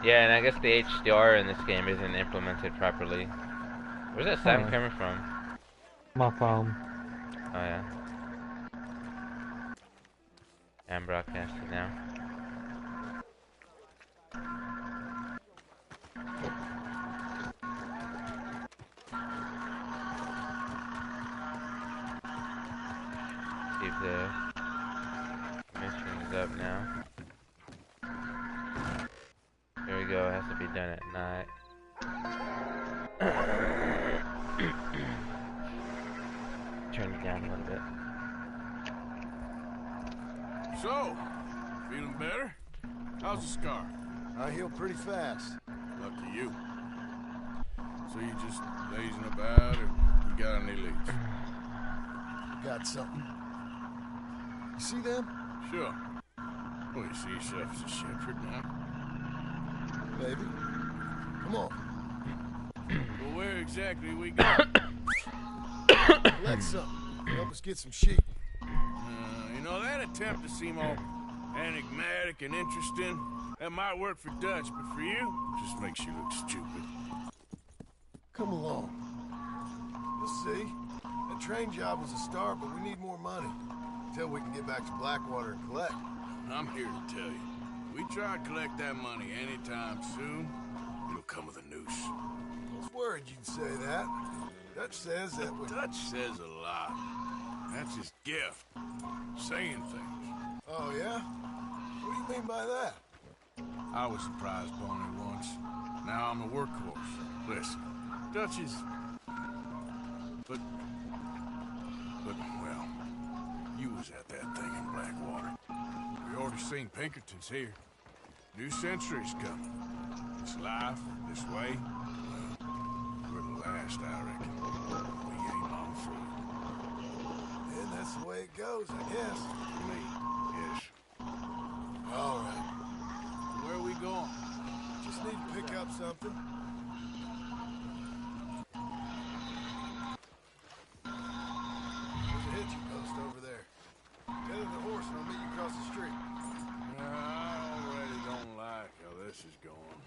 Yeah, and I guess the HDR in this game isn't implemented properly. Where's that sound coming from? My phone. Oh yeah. I'm broadcasting now. See if the mission is up now. There we go, it has to be done at night. Turn it down a little bit. So, feeling better? How's the scar? I heal pretty fast. Lucky you. So you just lazing about, or you got any leads? Got something. You see them? Sure. Well, you see yourself as a shepherd now. Maybe. Come on. Well, where exactly we going? Collect something. Help us get some sheep. You know, that attempt to seem all enigmatic and interesting, that might work for Dutch, but for you, just makes you look stupid. Come along. You'll see. The train job was a start, but we need more money. Until we can get back to Blackwater and collect. I'm here to tell you. We try to collect that money anytime soon, it'll come with a noose. I was worried you'd say that. Dutch says that we... Dutch says a lot. That's his gift. Saying things. Oh, yeah? What do you mean by that? I was a prize pony once. Now I'm a workhorse. Listen, Dutch is... But, well, you was at that thing in Blackwater. We already seen Pinkertons here. New century's coming. This life, this way, well, we're the last, I reckon. We ain't long through. And that's the way it goes, I guess. For me, yes. All right. Where are we going? Just need to pick up something. There's a hitching post over there. Tether the horse and I'll meet you across the street. I already don't like how this is going.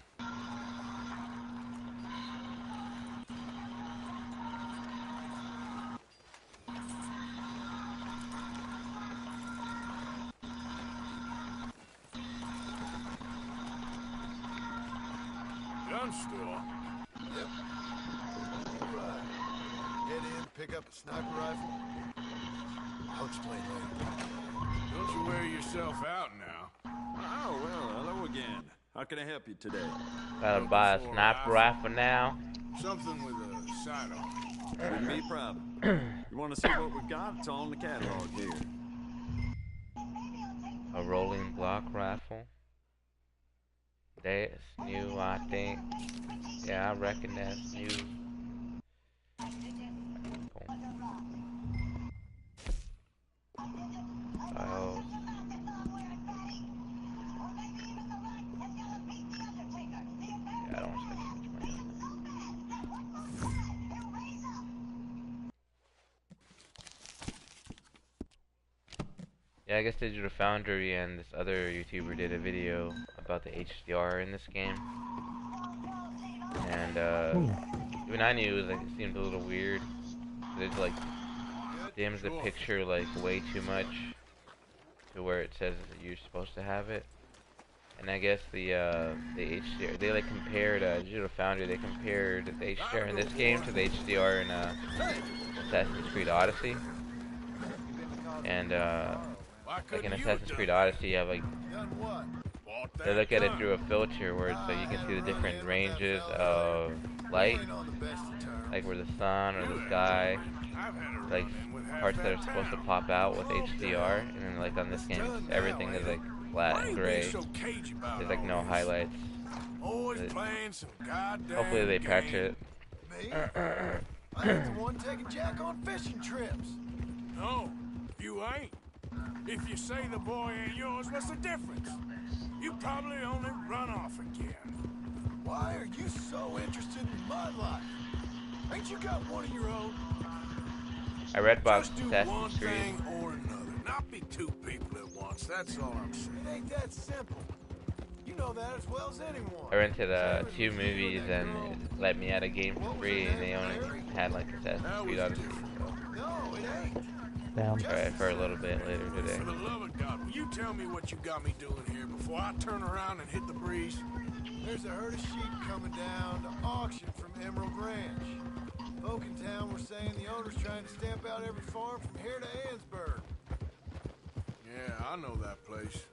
Gun store? Yep. All right. Head in, pick up a sniper rifle. I'll explain later. Don't you wear yourself out now? Oh, well, hello again. How can I help you today? Gotta buy a sniper rifle now. Something with a sight on. Wouldn't be a problem. You want to see what we've got? It's all in the catalog here. A rolling block rifle. That's new, I think. Yeah, I reckon that's new. Oh. Yeah, I don't want to spend too much money. Yeah, I guess Digital Foundry and this other YouTuber did a video about the HDR in this game. And even I knew it seemed a little weird. It like dims the picture like way too much to where it says that you're supposed to have it. And I guess the HDR, they like compared Digital Foundry, they compared the HDR in this game to the HDR in Assassin's Creed Odyssey. And like in Assassin's Creed Odyssey, you have like, they look at it through a filter where it's like you can see the different ranges of light, like where the sun or the sky, like parts that are supposed to pop out with HDR, and then like on this game, everything is like flat and gray. There's like no highlights. Hopefully they patch it. I ain't the one taking Jack on fishing trips. No, you ain't. If you say the boy ain't yours, what's the difference? You probably only run off again. Why are you so interested in my life? Ain't you got one of your own? I read about Just do one Assassin's Creed. thing or another. Not be two people at once, that's all I'm saying. It ain't that simple. You know that as well as anyone. I rented 2 movies and it let me out a game for free, and they only had like Assassin's Creed Odyssey. So No, it ain't. Damn. try it for a little bit later today. For the love of God, will you tell me what you got me doing here before I turn around and hit the breeze? There's a herd of sheep coming down to auction from Emerald Ranch. Folk in town were saying the owner's trying to stamp out every farm from here to Ansburg. Yeah, I know that place.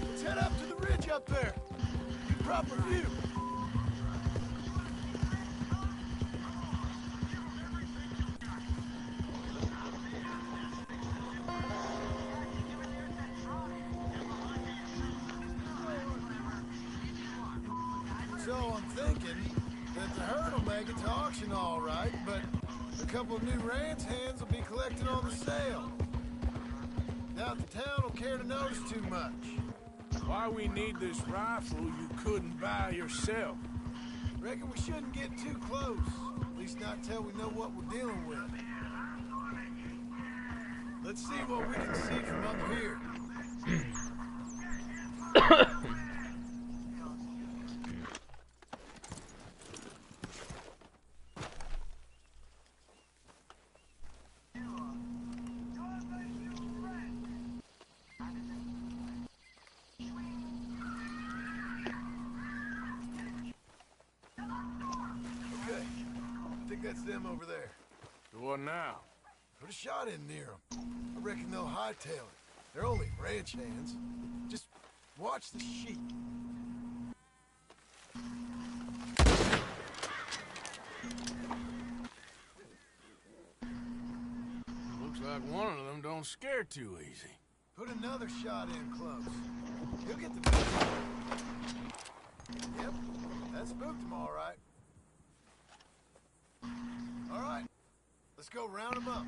Let's head up to the ridge up there. Get proper view. So I'm thinking that the herd will make it to auction all right, but a couple of new ranch hands will be collecting on the sale. Doubt the town will care to notice too much. Why we need this rifle you couldn't buy yourself? Reckon we shouldn't get too close. At least not till we know what we're dealing with. Let's see what we can see from up here. Okay, I think that's them over there. So what now? Put a shot in near them. I reckon they'll hightail it. They're only ranch hands. Just watch the sheep. Looks like one of them don't scare too easy. Put another shot in close. He'll get the best. Yep, that spooked him all right. All right, let's go round him up.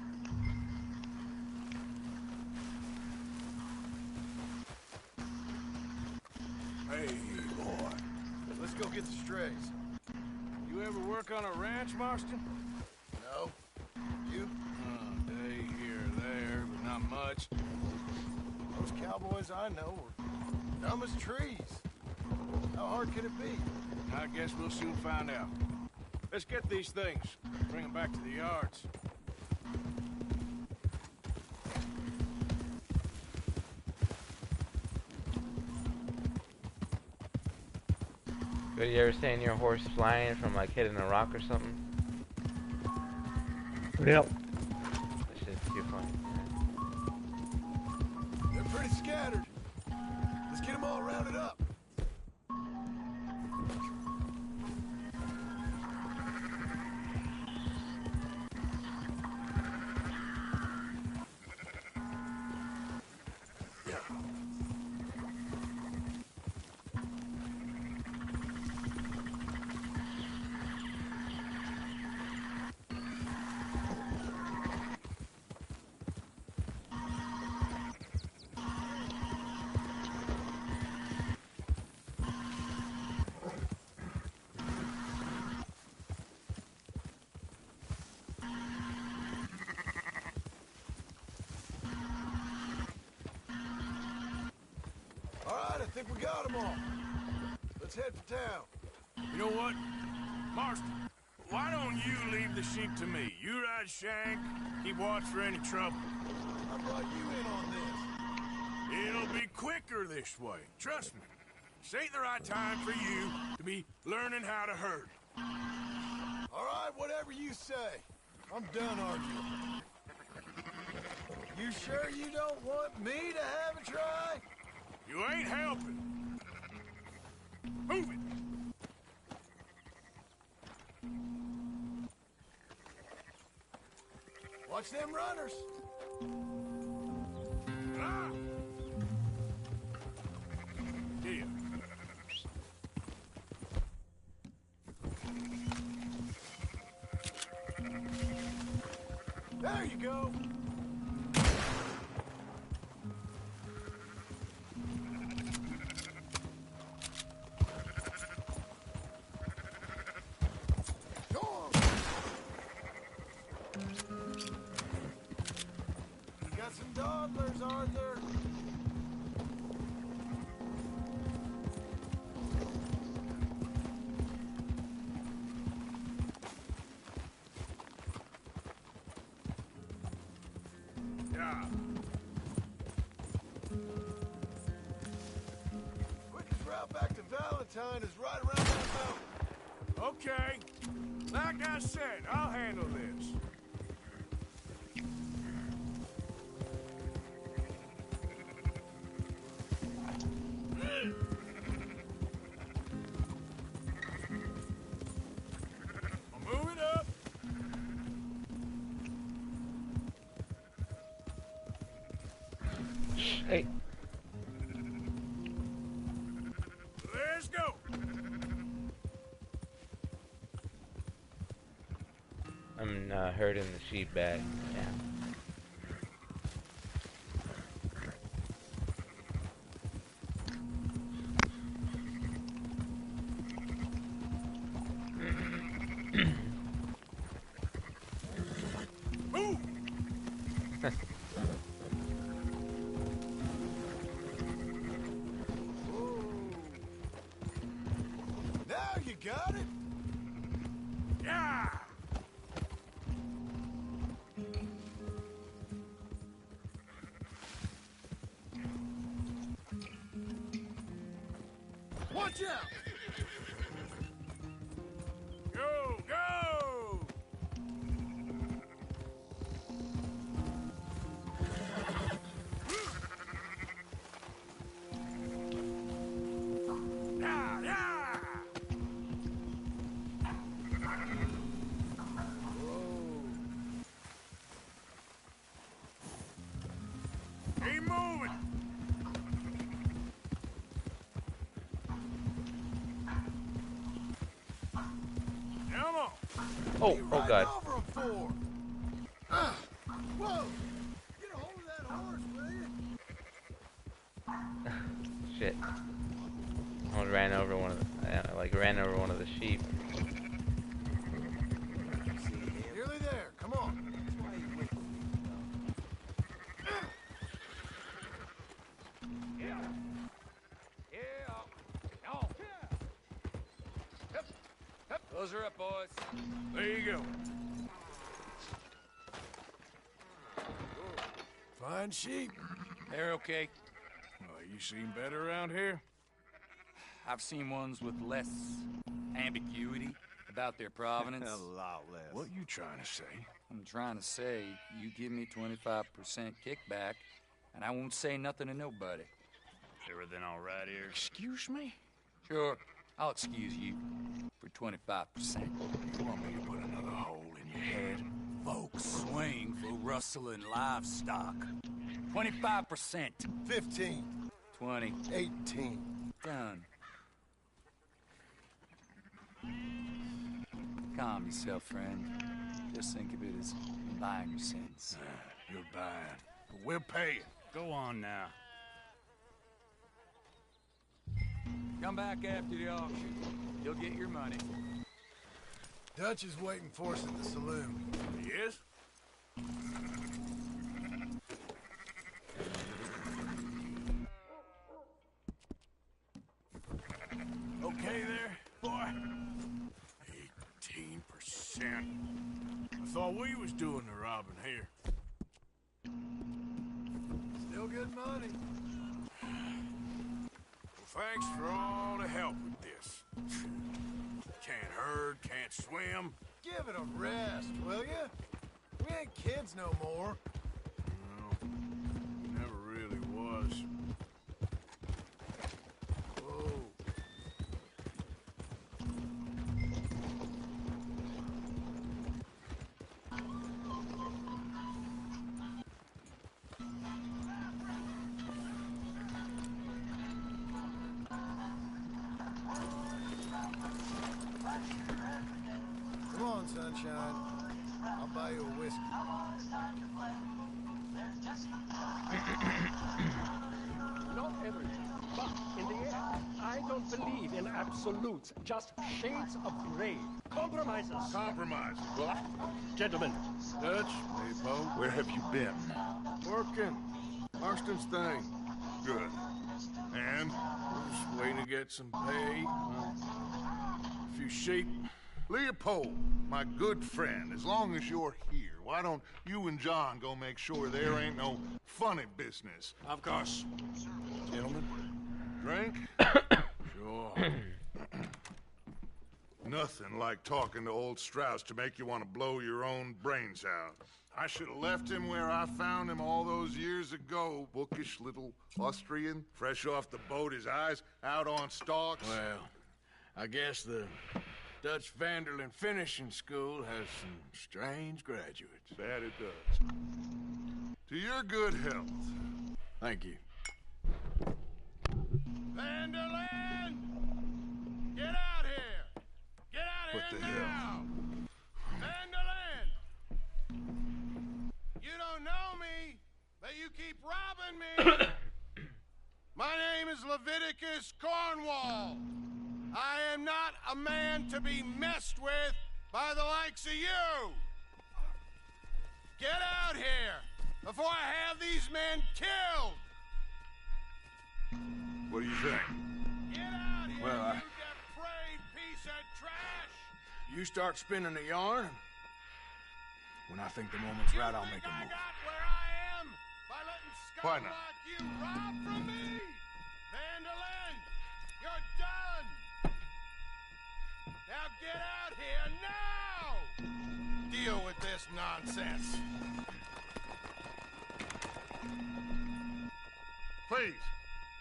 Hey, boy. Let's go get the strays. You ever work on a ranch, Marston? No? You? Day here or there, but not much. Most cowboys I know are dumb as trees. How hard could it be? I guess we'll soon find out. Let's get these things. Bring them back to the yards. Did you ever seen your horse flying from like hitting a rock or something? Yep. That shit's too funny. They're pretty scattered. Let's get them all rounded up. I think we got them all. Let's head for town. You know what? Marston, why don't you leave the sheep to me? You ride Shank, keep watch for any trouble. I brought you in on this. It'll be quicker this way. Trust me. This ain't the right time for you to be learning how to herd. All right, whatever you say. I'm done arguing. You sure you don't want me to have a try? You ain't helping. Move it. Watch them runners. There you go. Go on. Got some dawdlers, Arthur. Yeah. Quickest route back to Valentine is right around that mountain. Okay. Like I said, I'll handle this. I'm moving up. Hey. Let's go. I'm herding the sheep back. Yeah. Move. Now you got it. Yeah. Watch out. Go, go. Yeah, yeah. Keep moving. Come on. Oh, oh God. Over 'em for. Whoa. Get a hold of that horse, will you? Shit. I ran over one of the, ran over one of the sheep. Nearly there. Come on. Close her up, boys. There you go. Fine sheep. They're okay. Well, you seem better around here. I've seen ones with less ambiguity about their provenance. A lot less. What you trying to say? I'm trying to say, you give me 25% kickback, and I won't say nothing to nobody. Everything all right here? Excuse me? Sure, I'll excuse you for 25%. You want me to put another hole in your head? Folks swing for rustling livestock. 25%. 15. 20. 18. Done. Calm yourself, friend. Just think of it as buying your sins. You're buying, but we'll pay you. Go on now. Come back after the auction. You'll get your money. Dutch is waiting for us at the saloon. Yes? Okay there, boy? 18%. I thought we was doing the robbing here. Still good money. Well, thanks for all the help with this. Can't herd, can't swim. Give it a rest, will ya? We ain't kids no more. No, never really was. Whoa. Come on, sunshine. I'll buy you a whiskey. Not everything, but in the end, I don't believe in absolutes, just shades of gray. Compromises. Compromise. What? Gentlemen, Dutch, hey, Bo. Where have you been? Working. Marston's thing. Good. And? Just waiting to get some pay. A few sheep. Leopold, my good friend, as long as you're here, why don't you and John go make sure there ain't no funny business? Of course. Gentlemen? Drink? Sure. Nothing like talking to old Strauss to make you want to blow your own brains out. I should have left him where I found him all those years ago. Bookish little Austrian, fresh off the boat, his eyes out on stalks. Well, I guess the Dutch Vanderlyn Finishing School has some strange graduates. That it does. To your good health. Thank you. Vanderland! Get out here! Get out What here the now! Vanderland! You don't know me, but you keep robbing me! My name is Leviticus Cornwall. I am not a man to be messed with by the likes of you! Get out here before I have these men killed! What do you think? Get out here, Well, you depraved piece of trash! You start spinning the yarn. When I think the moment's right, I'll make a I move. got where I am by letting Why scum not? like you rob from me! Vandalin, you're done! Now get out here now! Deal with this nonsense. Please,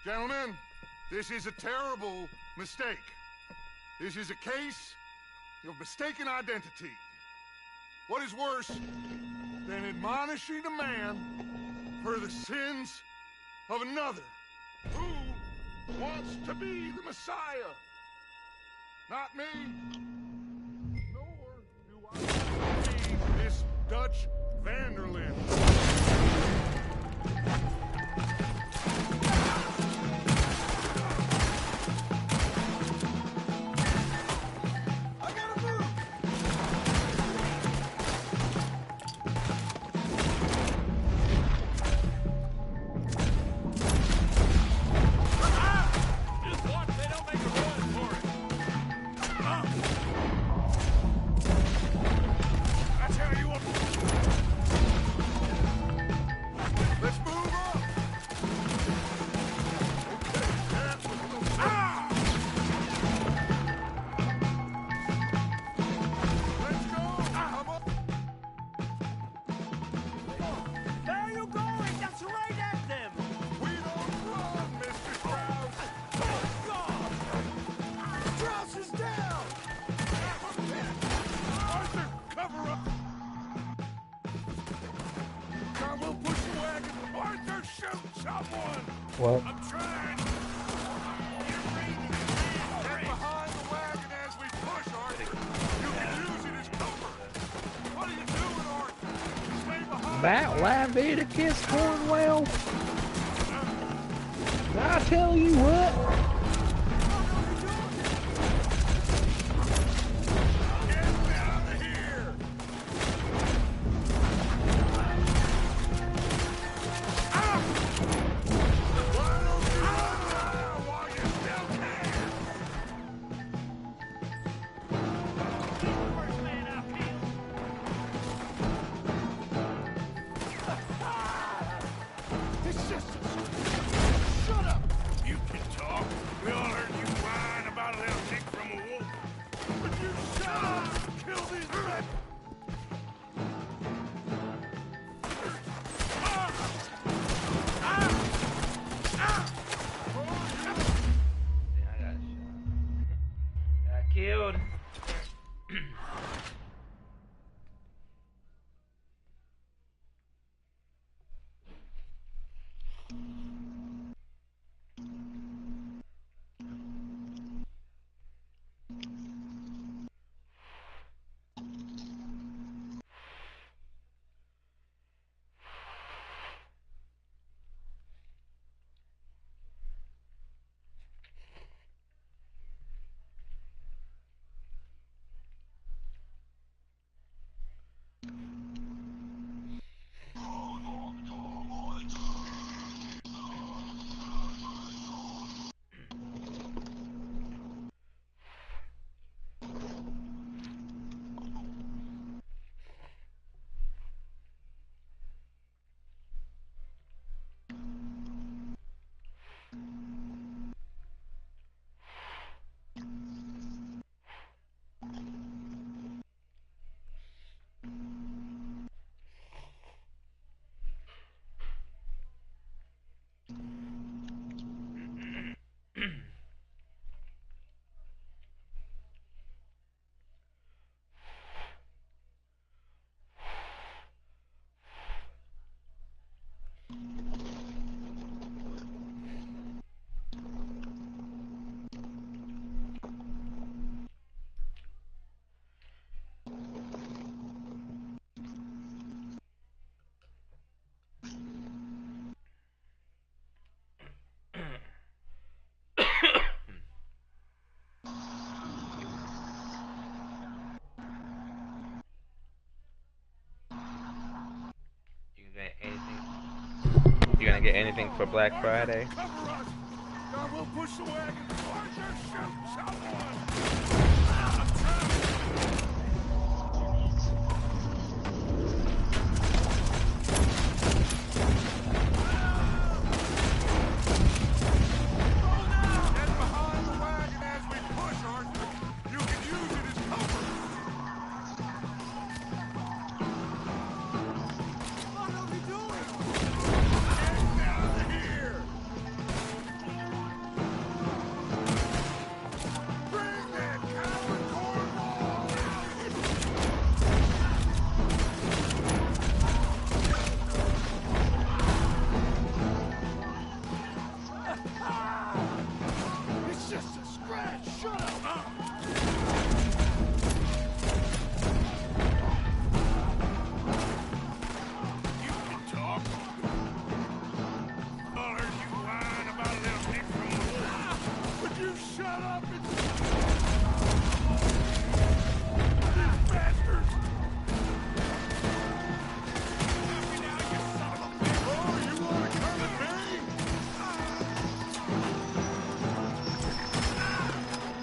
gentlemen, this is a terrible mistake. This is a case of mistaken identity. What is worse than admonishing a man for the sins of another who wants to be the Messiah? Not me. Nor do I want to be this Dutch Vanderlyn. What? I'm trying. Get behind the wagon as we push, Arthur. You can use it as cover. What are you doing, Arthur? Stay behind. That Leviticus Cornwell? I tell you what. Get out of here. Why don't you run now while you still can? first man out here. It's just... Shut up! You can talk. We all heard you whine about a little tick from a wolf. But you shut up! Kill these men! Yeah, I got shot. Got killed. You gonna get anything for Black Friday? Cover us! God, we'll push the wagon. Archer, shot one! Get behind the wagon as we push, Arthur. You can use it as cover. What are we doing? Get down here! Bring that coward cornball out! It's just a scratch. Shut up! You can talk. I heard you whine about a little dick from the woods. Would you shut up and... These bastards! Knock me down, you son of a bitch! Oh, you want to come at me?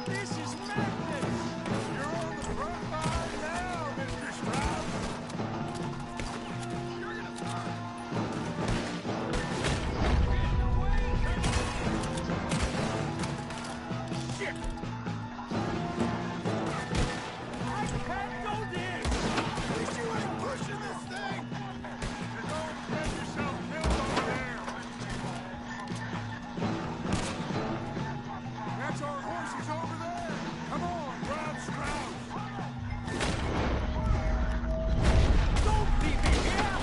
This is madness! You're on the front line now, Mr. Strauss! You're gonna burn! Shit! I can't do this! At least you ain't pushing this thing! You're going to get yourself killed over there! That's our horses over there! Come on, drive Strauss! Don't leave me here!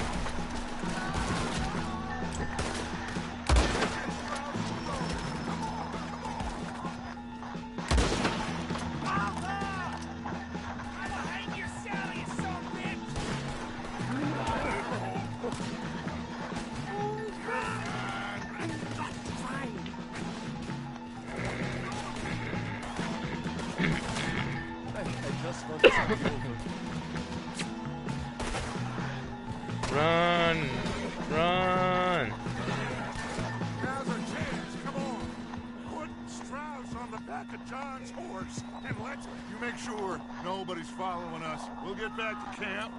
Run! Run! Now's our chance, come on! Put Strauss on the back of John's horse, and you make sure nobody's following us. We'll get back to camp.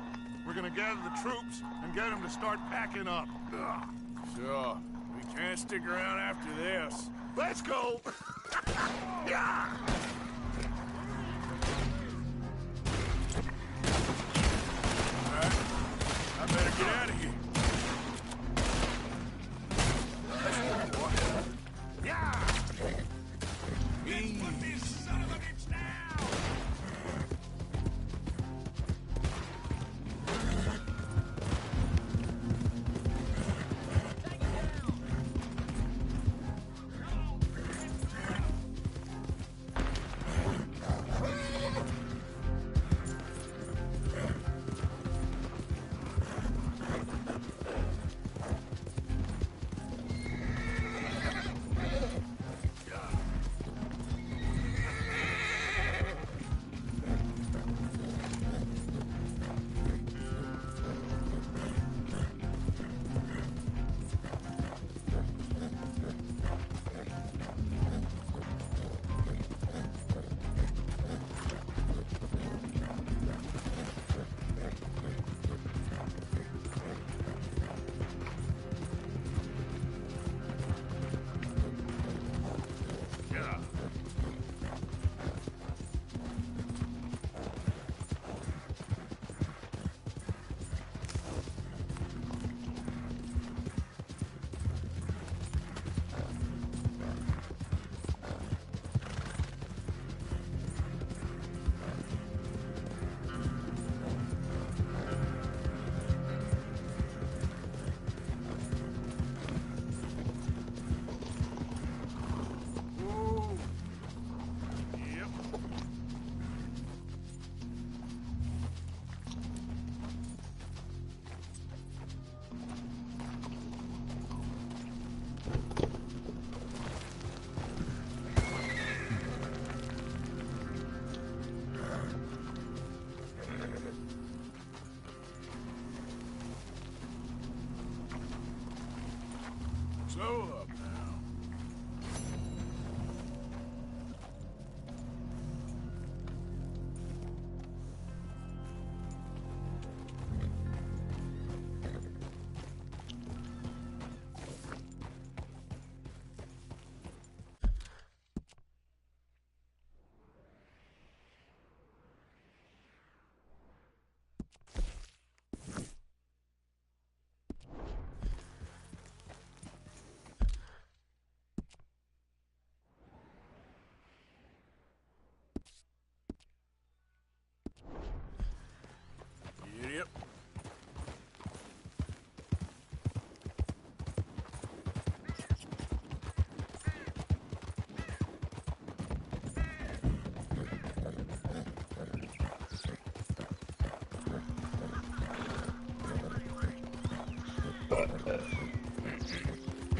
We're gonna gather the troops and get them to start packing up. Ugh. Sure. We can't stick around after this. Let's go! Yeah! All right. I better get out of here. Yeah! Easy. This son of a bitch now!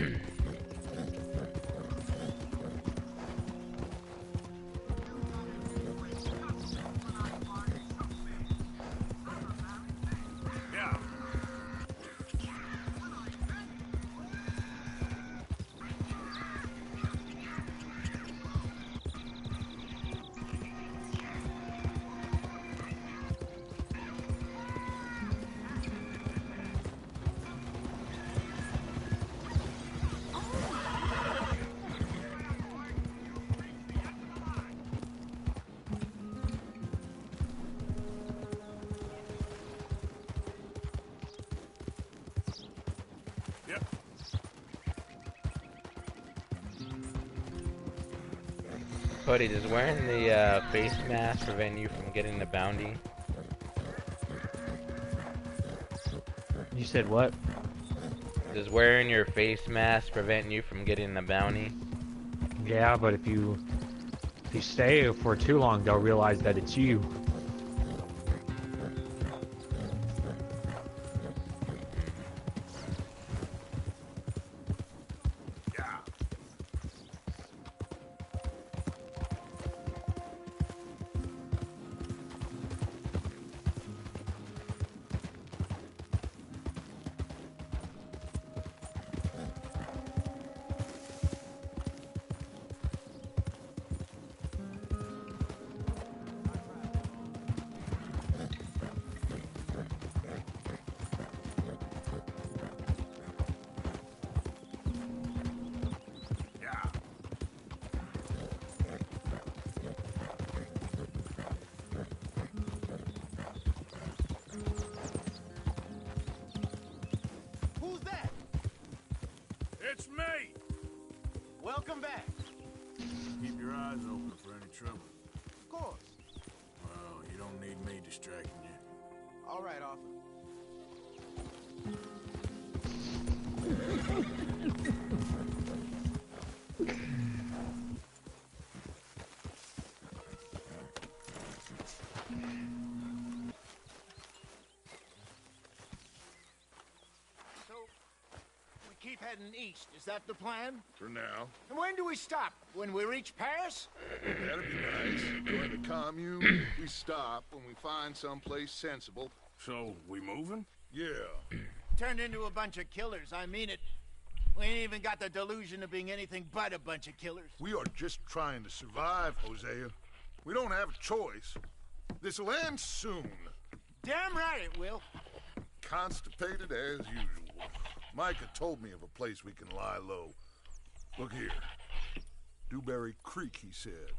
Yeah. Yep. Cody, does wearing the face mask prevent you from getting the bounty? You said what? Does wearing your face mask prevent you from getting the bounty? Yeah, but if you stay for too long, they'll realize that it's you. Yeah. Yeah. Who's that? It's me! Welcome back. Keep your eyes open for any trouble. Of course. Well, you don't need me distracting you. All right, Arthur. So, we keep heading east. Is that the plan? For now. And when do we stop? When we reach Paris? That'd be nice. Join the commune. We stop when we find someplace sensible. So, we moving? Yeah. Turned into a bunch of killers. I mean it. We ain't even got the delusion of being anything but a bunch of killers. We are just trying to survive, Hosea. We don't have a choice. This'll end soon. Damn right it will. Constipated as usual. Micah told me of a place we can lie low. Look here. Dewberry Creek, he said.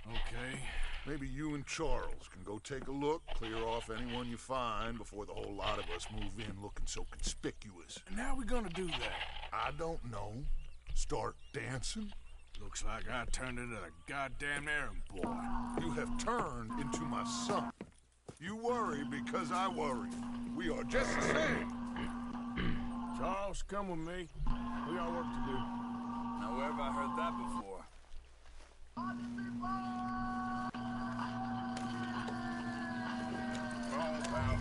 Okay. Maybe you and Charles can go take a look, clear off anyone you find before the whole lot of us move in looking so conspicuous. And how we gonna do that? I don't know. Start dancing? Looks like I turned into a goddamn errand boy. You have turned into my son. You worry because I worry. We are just the same. Charles, come with me. We got work to do. Now, where have I heard that before? Come on, pal.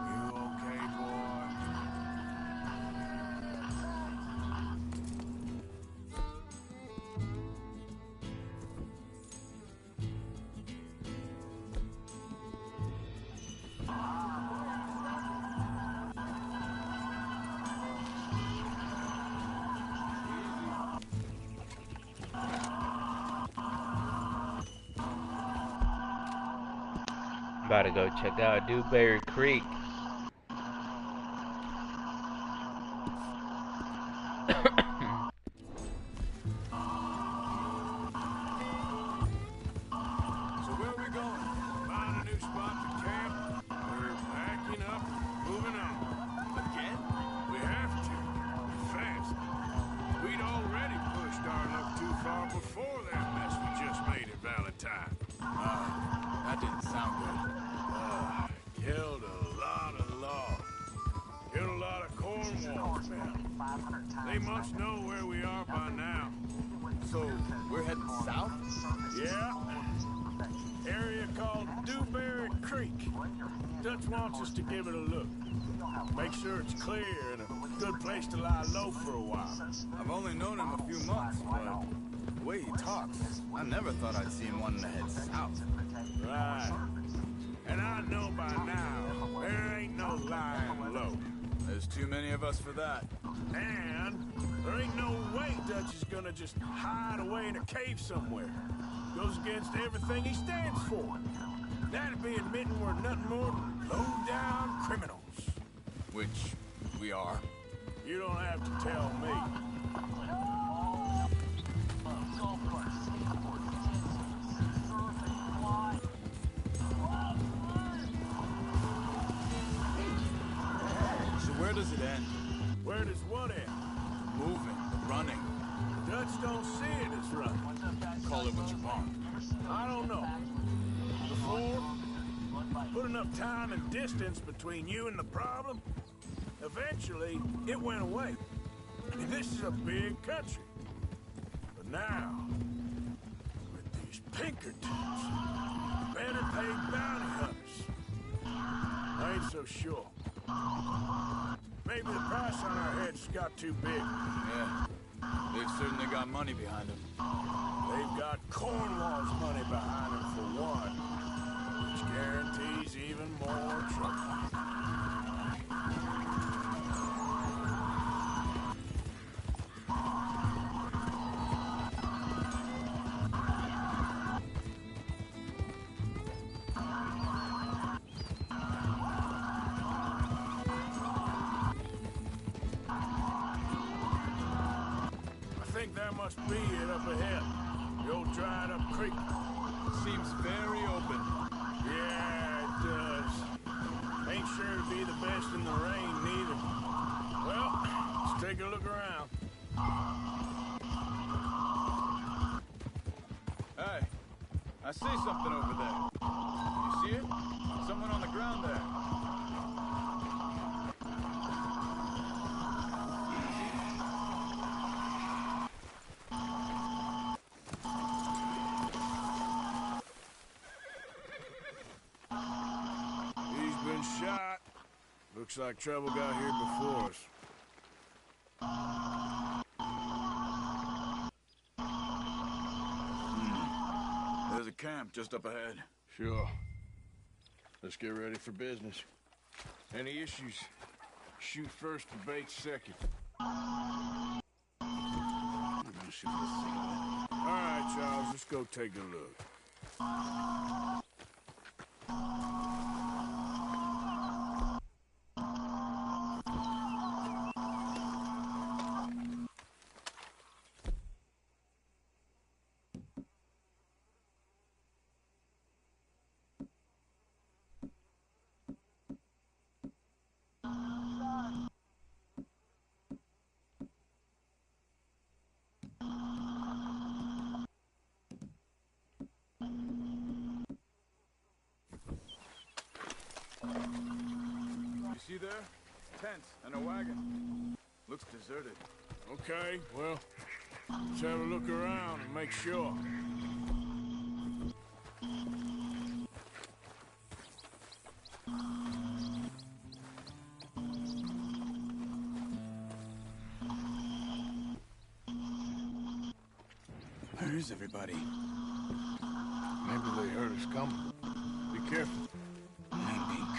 You okay, boy? About to go check out Dewberry Creek. So where are we going? Find a new spot to camp? We're packing up, moving on. Again? We have to. Fast. We'd already pushed our luck too far before that mess we just made at Valentine. That didn't sound good. Killed a lot of law. Cornwall's men. They must know where we are by now. So, we're heading south? Yeah. Area called Dewberry Creek. Dutch wants us to give it a look. Make sure it's clear and a good place to lie low for a while. I've only known him a few months, but the way he talks, I never thought I'd see him wanting to head south. Right. And I know by now, there ain't no lying low. There's too many of us for that. And there ain't no way Dutch is gonna just hide away in a cave somewhere. Goes against everything he stands for. That'd be admitting we're nothing more than low-down criminals. Which we are. You don't have to tell me. So where does it end? Where does what end? Moving, running. Dutch don't see it as running. Call it what you want. I don't know. Before, put enough time and distance between you and the problem, eventually it went away. I mean, this is a big country. But now, with these Pinkertons, better paid bounty hunters, I ain't so sure. Maybe the price on our heads got too big. Yeah, they've certainly got money behind them. They've got Cornwall's money behind them for one, which guarantees even more trouble. I think that must be it up ahead. The old dried up creek. Seems very open. Yeah, it does. Ain't sure to be the best in the rain, neither. Well, let's take a look around. Hey, I see something over there. You see it? Someone on the ground there. He's been shot. Looks like trouble got here before us. There's a camp just up ahead. Sure. Let's get ready for business. Any issues? Shoot first and bait second. I'm gonna shoot this thing. All right, Charles, let's go take a look. You see there? Tents and a wagon. Looks deserted. Okay, well, let's have a look around and make sure. Where is everybody? Maybe they heard us coming. Be careful. Pink.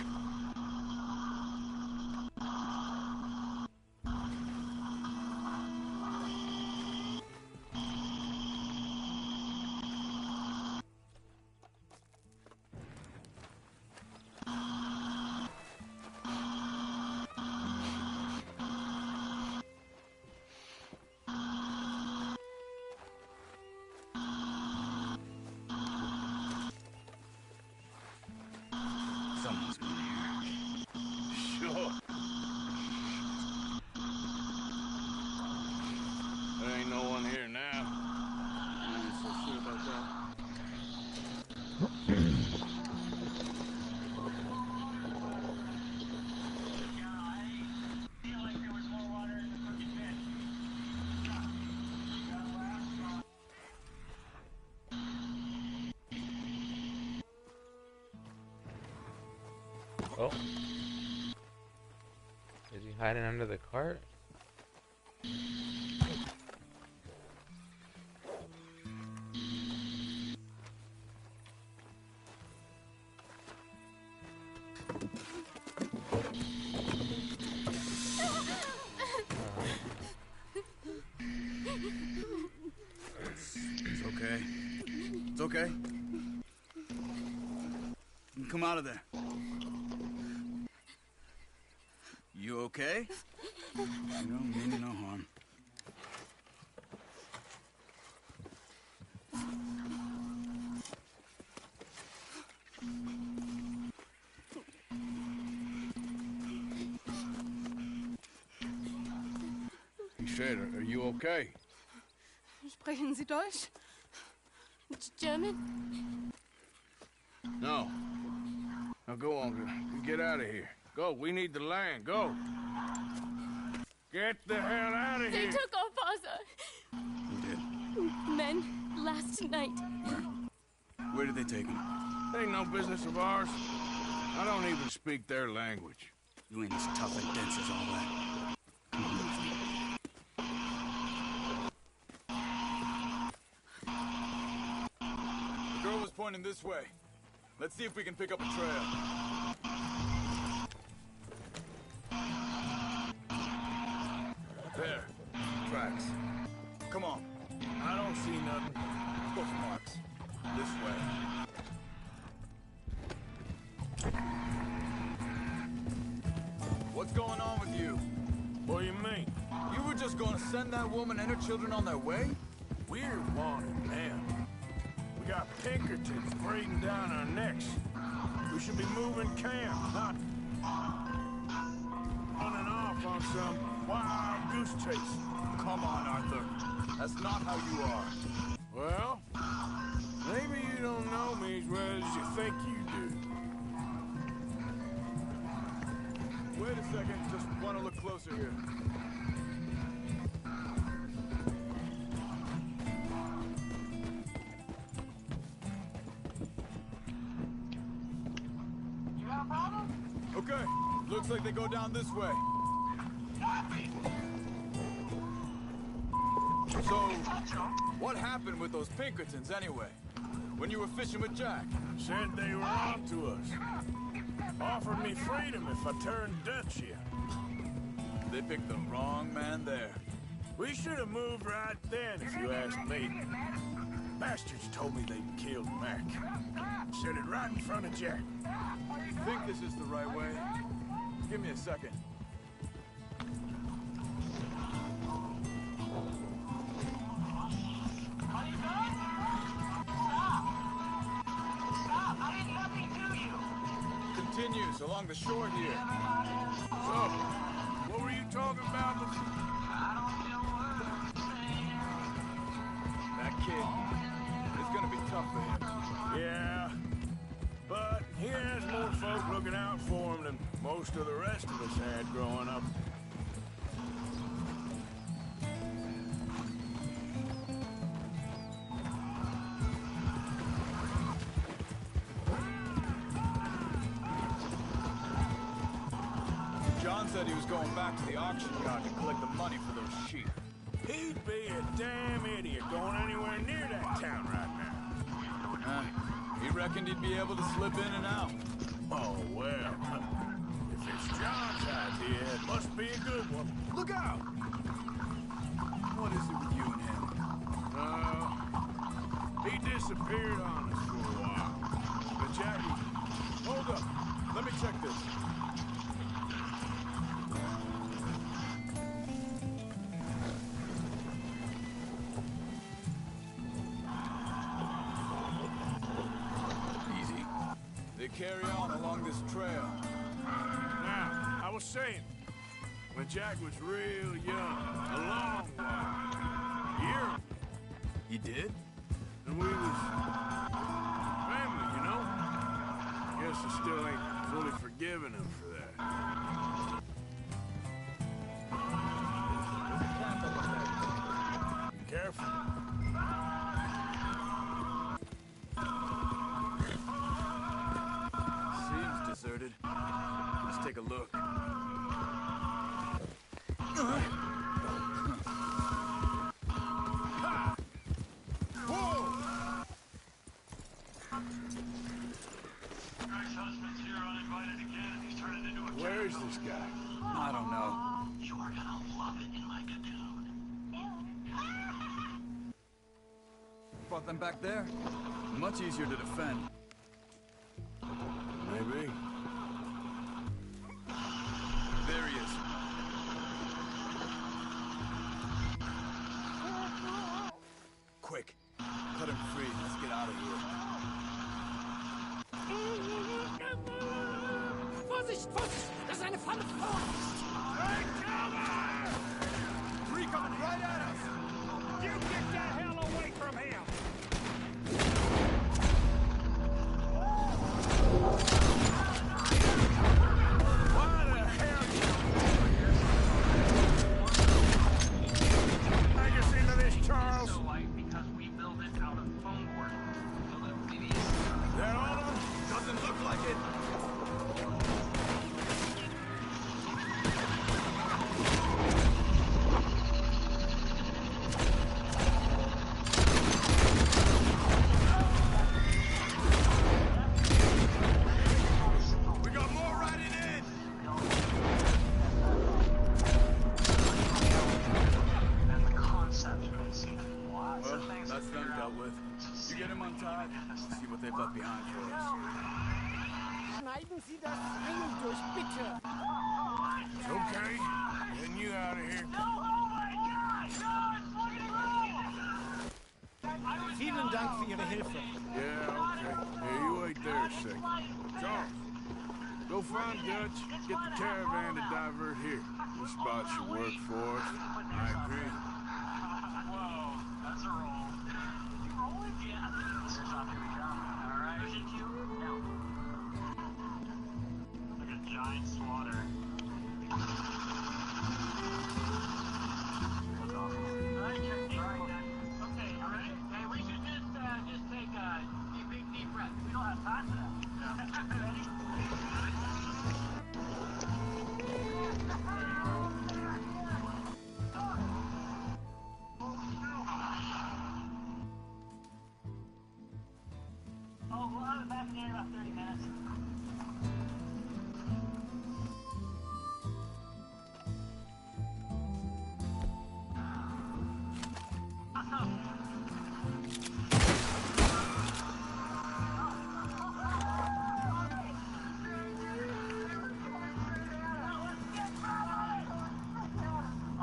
Oh. Is he hiding under the cart? It's okay. It's okay. You come out of there. You okay? You don't mean no harm. He said, are you okay? Sprechen Sie Deutsch? German? No. Now go on, get out of here. Go, we need the land, go. Get the hell out of They here. took our father. Who did? Men, last night. Where did they take him? Ain't no business of ours. I don't even speak their language. You ain't as tough and dense as all that. Come on with me. The girl was pointing this way. Let's see if we can pick up a trail. There. Tracks. Come on. I don't see nothing. Hoof marks. This way. What's going on with you? What do you mean? You were just gonna send that woman and her children on their way? We're wanted now. We got Pinkertons breathing down our necks. We should be moving camp, not running off on some wild goose chase. Come on, Arthur. That's not how you are. Well, maybe you don't know me as well as you think you do. Wait a second. Just want to look closer here. You got a problem? Okay. Looks like they go down this way. So, what happened with those Pinkertons anyway? When you were fishing with Jack? Said they were on to us. Offered me freedom if I turned Dutch here. They picked the wrong man there. We should have moved right then, if you ask me. Bastards told me they'd killed Mac. Said it right in front of Jack. Think this is the right way? Give me a second. Are you done? Stop! Stop! I did nothing to you! Continues along the shore here. So, what were you talking about before? I don't know what I'm saying. That kid, it's gonna be tough for him. Yeah, but he has more folk looking out for him than most of the rest of us had growing up. John said he was going back to the auction yard to collect the money for those sheep. He'd be a damn idiot going anywhere near that town right now. He reckoned he'd be able to slip in and out. Oh, well. If it's John's idea, it must be a good one. Look out! What is it with you and him? He disappeared on us for a while. But Jackie... Hold up. Let me check this. Easy. They carry on along this trail. Now, I was saying, when Jack was real young, a long while, year, He did? and we was family, you know? Guess I still ain't fully forgiven him for that. Be careful. Seems deserted. is this guy? I don't know. You are gonna love it in my cocoon. Brought them back there? Much easier to defend. Maybe. There he is. Quick. Cut him free. Let's get out of here. Vorsicht, Vorsicht! Das ist eine Falle! Three coming right at us! You get the hell away from him! Why the hell? Make us into this, Charles. Because we build it out of foam board. So that it is. That all of them? Doesn't look like it. We got more riding in. And the concept makes you lots Well, of things that's to them figure dealt out. with. You get him untied, see what they've left behind for us. Schneiden Sie das Seil durch, bitte! It's okay. Getting you out of here. Vielen Dank für Ihre Hilfe. Yeah, okay. Hey, you wait there a second. Charles, go find Dutch. Get the caravan to divert here. This spot should work for us. I agree. Whoa, that's a roll. Did you roll it? Yeah. This is not gonna come. All right. Pushing you? No. Like a giant slaughter. That's awesome. All right, check. All right, then. Okay, all right. Hey, we should just take a deep breath. We don't have time for that. Ready? Oh, we'll have it back in about 30 minutes. Awesome.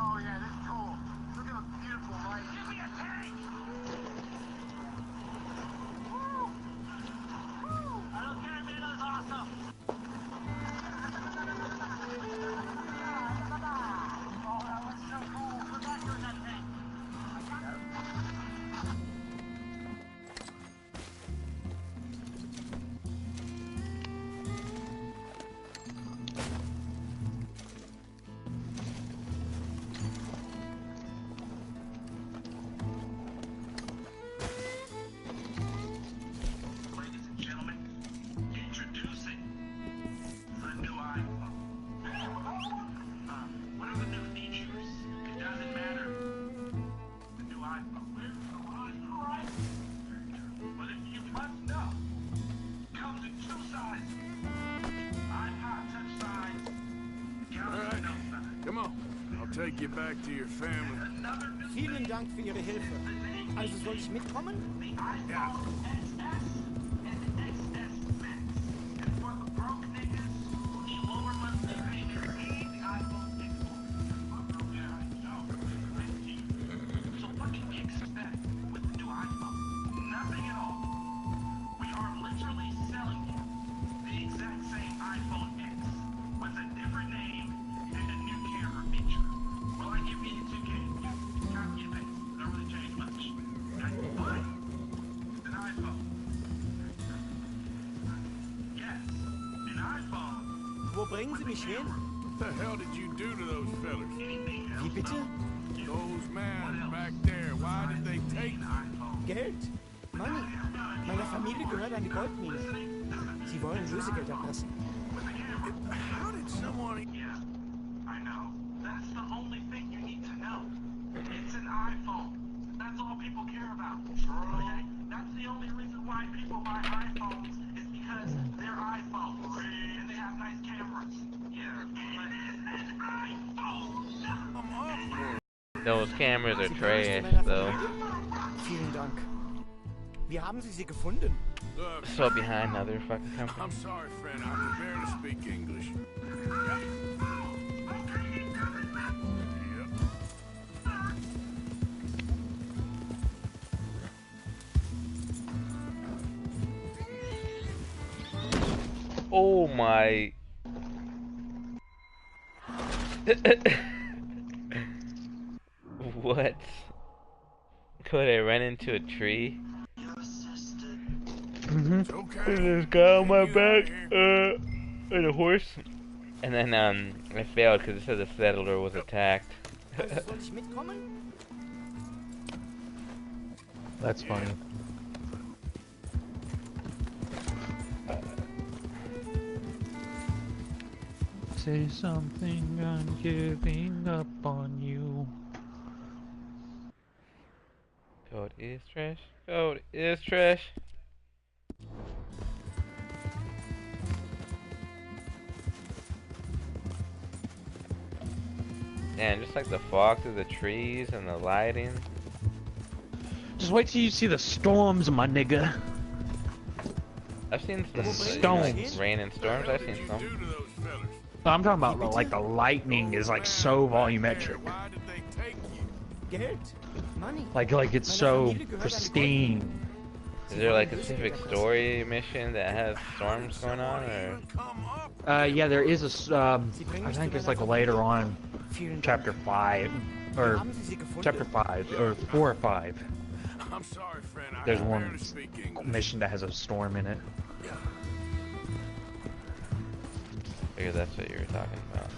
Oh yeah, this is cool. Look at the beautiful light. Give me a tank! I don't care, man, that was awesome. Oh, that looks so cool. Put that in that tank. Ladies and gentlemen, introducing the new iPhone. What are the new features? It doesn't matter. The new iPhone. Right. But if you must know, comes in two sizes. iPod touch size, Galaxy Alright. Note size. Come on. I'll take you back to your family. Another new Vielen Dank für Ihre Hilfe. Also soll ich mitkommen? the iPhone XS and the XS Max. And for the broke niggas who need lower monthly payments, need the iPhone X. So what can we expect with the new iPhone? Nothing at all. We are literally selling you the exact same iPhone X with a different name and a new camera feature. Will I give you the 2K? Copy and paste. Don't really change much. Okay? But an iPhone. Yes, an iPhone. Wo bringen Sie mich hin? What the hell did you do to those fellas? Anything else? Wie bitte? Those men back there, why did they take Geld? Money. Meiner Familie gehört eine Goldmine. Sie wollen Lösegeld erpressen. How did someone... Yeah, I know. That's the only thing you need to know. It's an iPhone. That's all people care about. Okay? That's the only reason why people buy iPhones is because they're iPhones. And they have nice cameras. Those cameras are trash, though. Vielen Dank. Wie haben Sie sie gefunden? Look, So behind other fucking companies. I'm sorry, friend. I can barely speak English. Oh my. What? Could I run into a tree? Mm-hmm. There's a guy on my back, and a horse. And then, I failed because it said the settler was attacked. Soll ich mitkommen? That's funny. Say something, I'm giving up on you. Code is trash. Code is trash. Man, just like the fog through the trees and the lighting. Just wait till you see the storms, my nigga. I've seen some Stones. like, rain and storms. I've seen some. I'm talking about like the lightning is like so volumetric. Geld. Money. Like it's so pristine. Is there like a specific story mission that has storms going on, or? Yeah, there is a. I think it's like later on, chapter 5, or chapter 5, or 4 or 5. I'm sorry, friend. There's one mission that has a storm in it. I figure that's what you were talking about.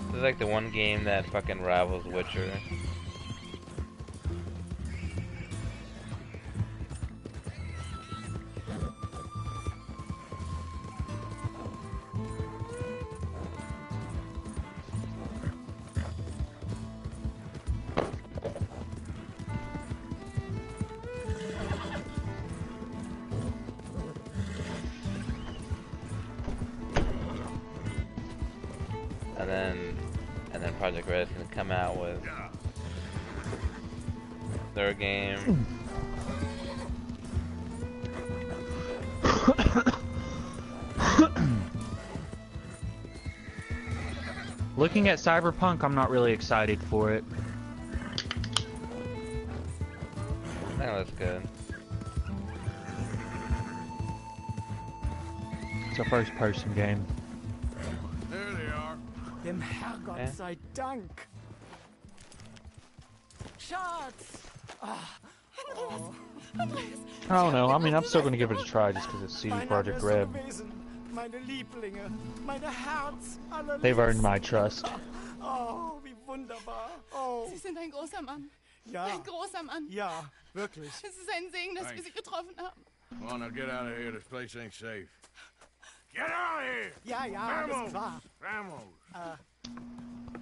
This is like the one game that fucking rivals Witcher. And then Project Red's gonna come out with their game. Looking at Cyberpunk, I'm not really excited for it. That looks good. It's a first-person game. There they are. Dem Herrgott sei Dank. Schatz! Andreas! I don't know. I mean, I'm still going to give it a try just because it's CD Projekt Red. Meine Lieblinge, meine Herz, allerliebste. They've earned my trust. Oh, wie wunderbar. Oh. Sie sind ein großer Mann. Ja. Ein großer Mann. Ja, wirklich. Es ist ein Segen, dass wir Sie getroffen haben. Come on, now get out of here. This place ain't safe. Get out of here! Ja, ja, Vamos! alles klar. Vamos!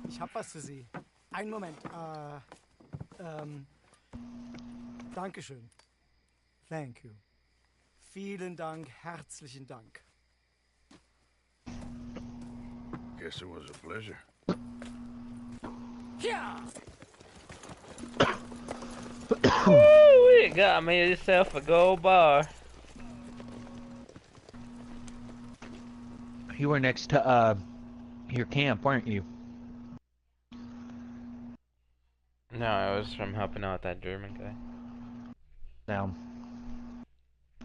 Ich hab was für Sie. Einen Moment. Dankeschön. Thank you. Vielen Dank, herzlichen Dank. Guess it was a pleasure. Yeah. Woo! You got me yourself a gold bar. You were next to your camp, weren't you? No, I was from helping out that German guy. No.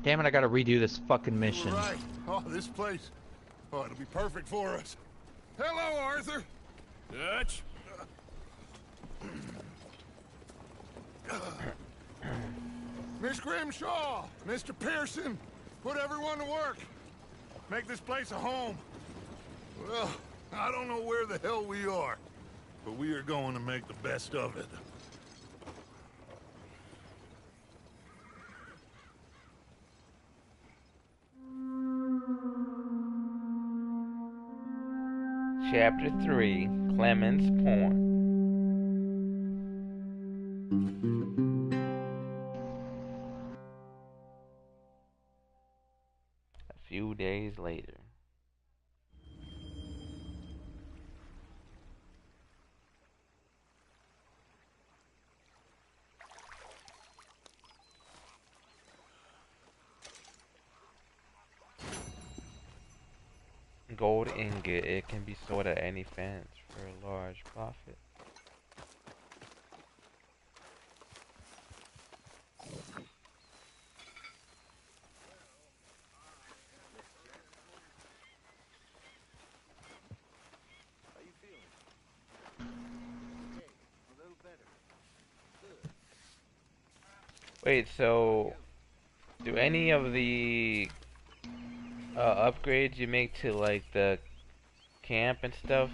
Damn it! I gotta redo this fucking mission. Right. Oh, this place. Oh, it'll be perfect for us. Hello, Arthur. Dutch? Miss Grimshaw, Mr. Pearson, put everyone to work. Make this place a home. Well, I don't know where the hell we are, but we are going to make the best of it. Chapter 3, Clemens Point. A few days later. Gold ingot. It can be sold at any fence for a large profit. How you feeling? Okay, a little better. Good. Wait, so do any of the upgrades you make to like the camp and stuff,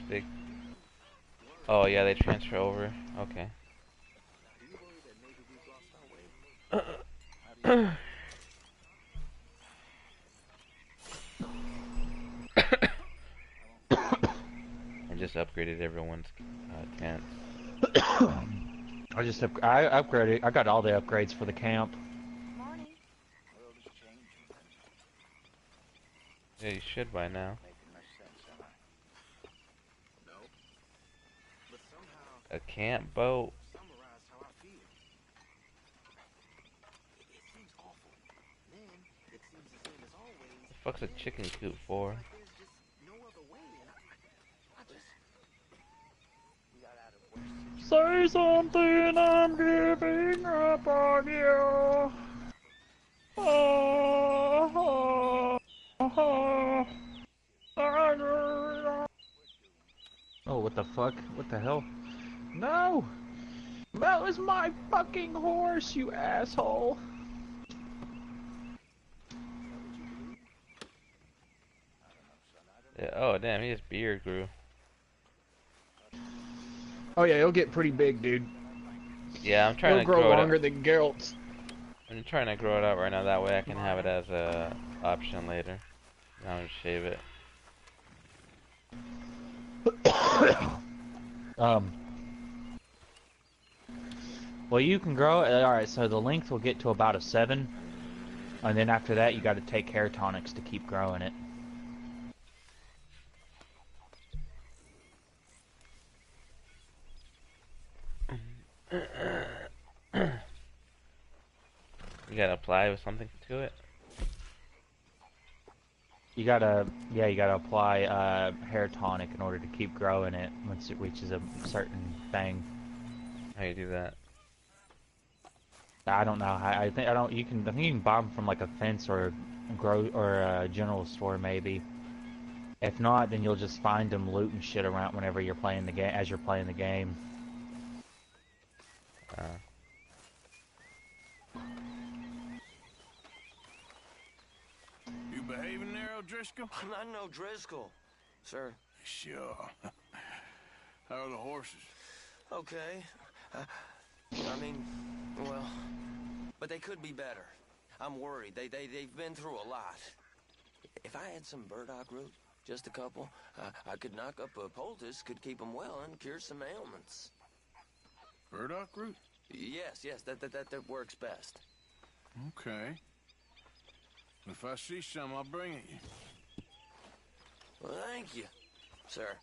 oh yeah, they transfer over. Okay. I just upgraded everyone's tents. I upgraded. I got all the upgrades for the camp. Yeah, you should by now. A camp boat. The fuck's a chicken coop for? Say something, I'm giving up on you. Oh, what the fuck? What the hell? No! That was my fucking horse, you asshole! Yeah, oh damn, his beard grew. Oh yeah, he'll get pretty big, dude. Yeah, I'm trying to grow grow longer it than Geralt's. I'm trying to grow it out right now. That way I can have it as a option later. I'll just shave it. Well, you can grow it. Alright, so the length will get to about a 7. And then after that, you gotta take hair tonics to keep growing it. You gotta apply with something to it? You gotta apply hair tonic in order to keep growing it once it reaches a certain thing. How you do that? I don't know. I think you can buy them from like a fence or a general store maybe. If not, then you'll just find them looting shit around whenever you're playing the game. As you're playing the game. You behaving there, O'Driscoll? I'm not no Driscoll, sir. Sure. How are the horses? Okay. I mean, well, but they could be better. I'm worried. They've been through a lot. If I had some burdock root, just a couple, I could knock up a poultice, could keep them well and cure some ailments. Burdock root? Yes, that works best. Okay. If I see some, I'll bring it you. Well, thank you, sir.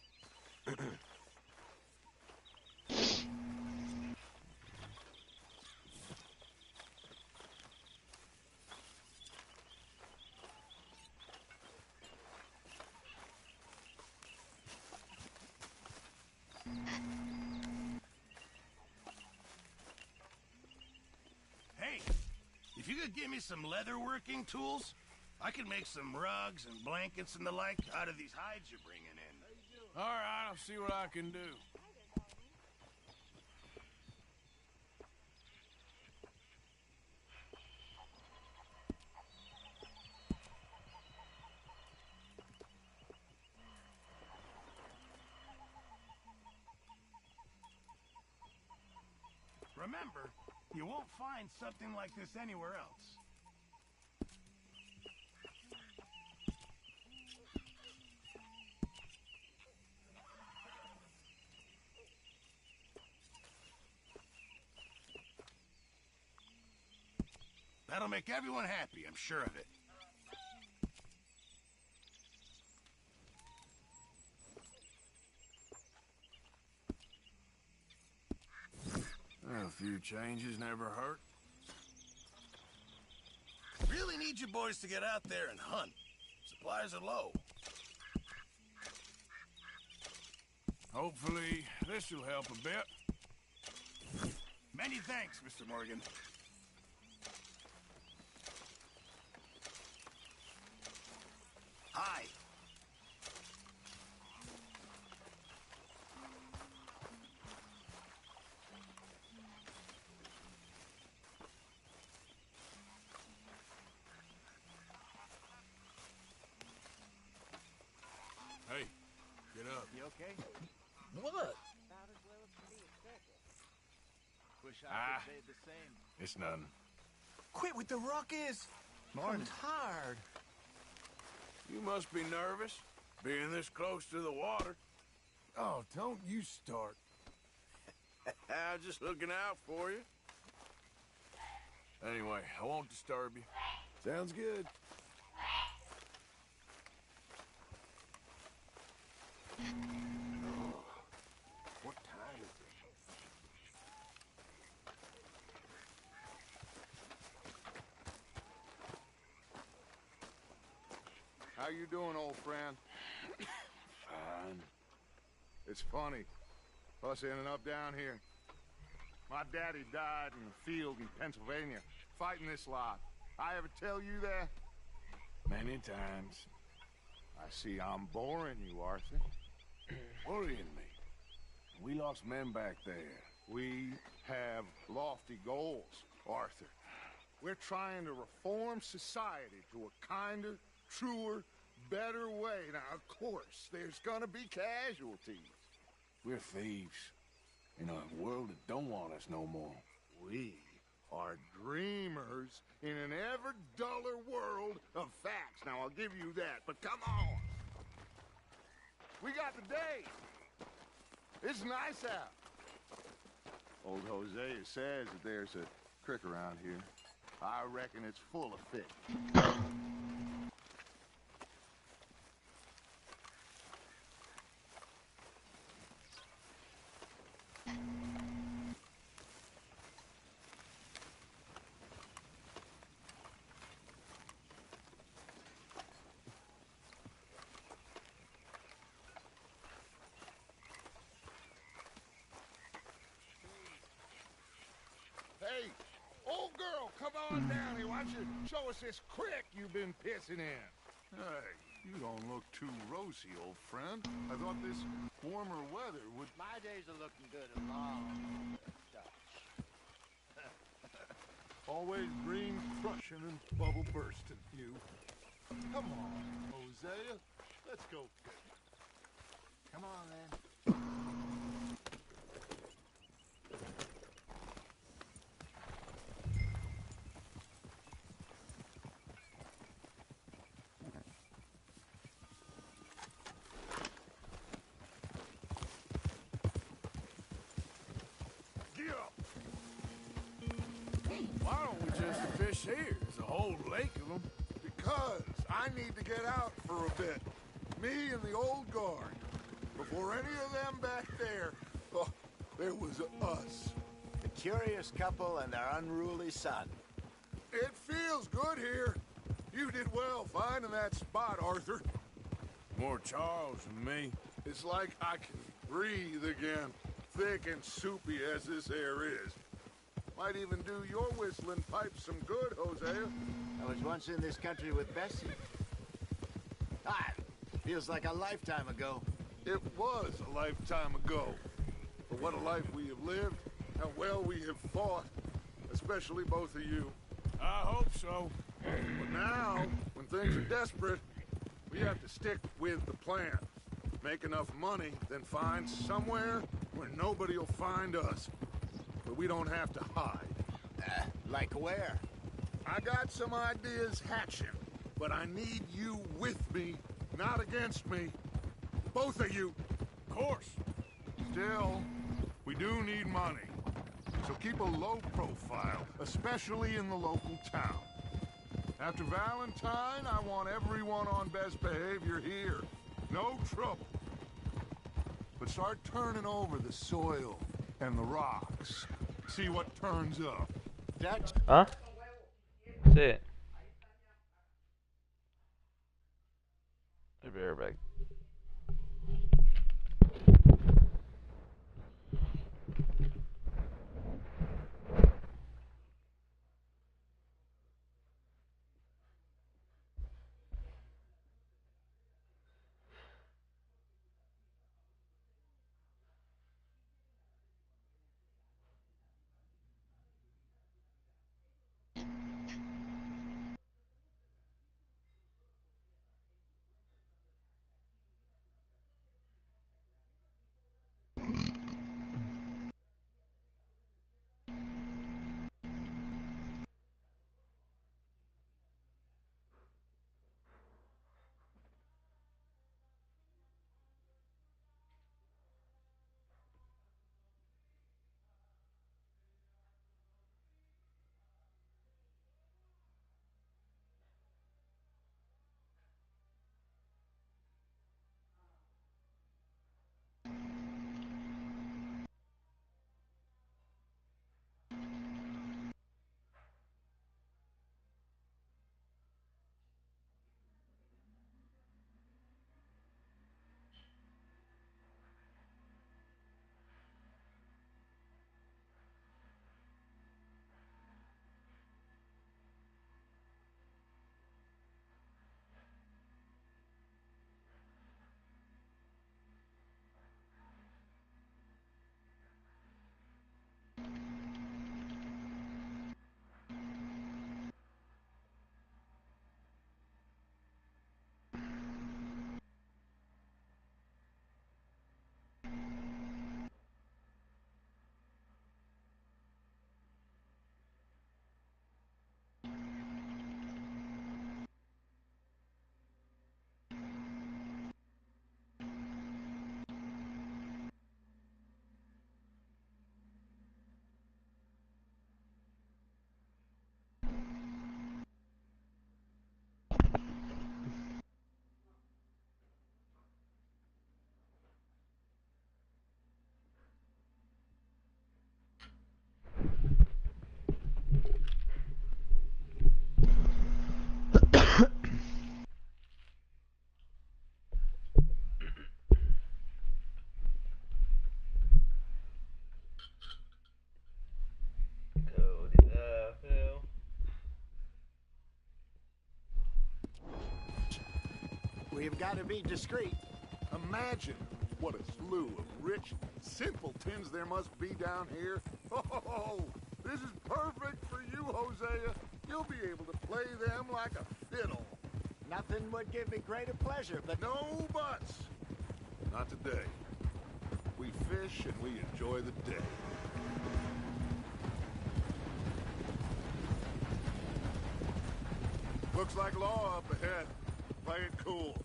Hey, if you could give me some leatherworking tools, I could make some rugs and blankets and the like out of these hides you're bringing in. All right, I'll see what I can do. Remember, you won't find something like this anywhere else. That'll make everyone happy, I'm sure of it. A few changes never hurt. Really need you boys to get out there and hunt. Supplies are low. Hopefully, this will help a bit. Many thanks, Mr. Morgan. Hi. Hey, get up. You okay? What? About as well as can be expected. Wish I could say the same. It's nothing. Quit with the ruckus! I'm tired. You must be nervous, being this close to the water. Oh, don't you start. I'm just looking out for you. Anyway, I won't disturb you. Sounds good. What time is it? How you doing, old friend? Fine. It's funny, us ending up down here. My daddy died in the field in Pennsylvania, fighting this lot. I ever tell you that? Many times. I see I'm boring you, Arthur. Worrying me. We lost men back there. We have lofty goals, Arthur. We're trying to reform society to a kinder, truer, better way. Now, of course, there's gonna be casualties. We're thieves. In a world that don't want us no more. We are dreamers in an ever duller world of facts. Now, I'll give you that, but come on. We got the day. It's nice out. Old Hosea says that there's a creek around here. I reckon it's full of fish. Hey, old girl, come on down here. Why don't you show us this creek you've been pissing in? Hey, you don't look too rosy, old friend. I thought this warmer weather would... My days are looking good along. Always green crushing and bubble bursting, you. Come on, Hosea. Let's go. Come on, then. Get up. Why don't we just fish here? There's a whole lake of them. Because I need to get out for a bit. Me and the old guard. Before any of them back there, oh, there was us. The curious couple and their unruly son. It feels good here. You did well finding that spot, Arthur. More Charles than me. It's like I can breathe again, thick and soupy as this air is. Might even do your whistling pipes some good, Hosea. I was once in this country with Bessie. Ah, feels like a lifetime ago. It was a lifetime ago. But what a life we have lived, how well we have fought, especially both of you. I hope so. But now, when things are desperate, we have to stick with the plan. Make enough money, then find somewhere where nobody will find us. But we don't have to hide. Like where? I got some ideas hatching, but I need you with me, not against me. Both of you. Of course. Still, we do need money. So keep a low profile, especially in the local town. After Valentine, I want everyone on best behavior here. No trouble. But start turning over the soil and the rocks. See what turns up. That's... Huh? That's it. I'll be right back. We've got to be discreet. Imagine what a slew of rich simpletons there must be down here. Oh, this is perfect for you, Hosea. You'll be able to play them like a fiddle. Nothing would give me greater pleasure, but... No buts. Not today. We fish and we enjoy the day. Looks like law up ahead. Play it cool.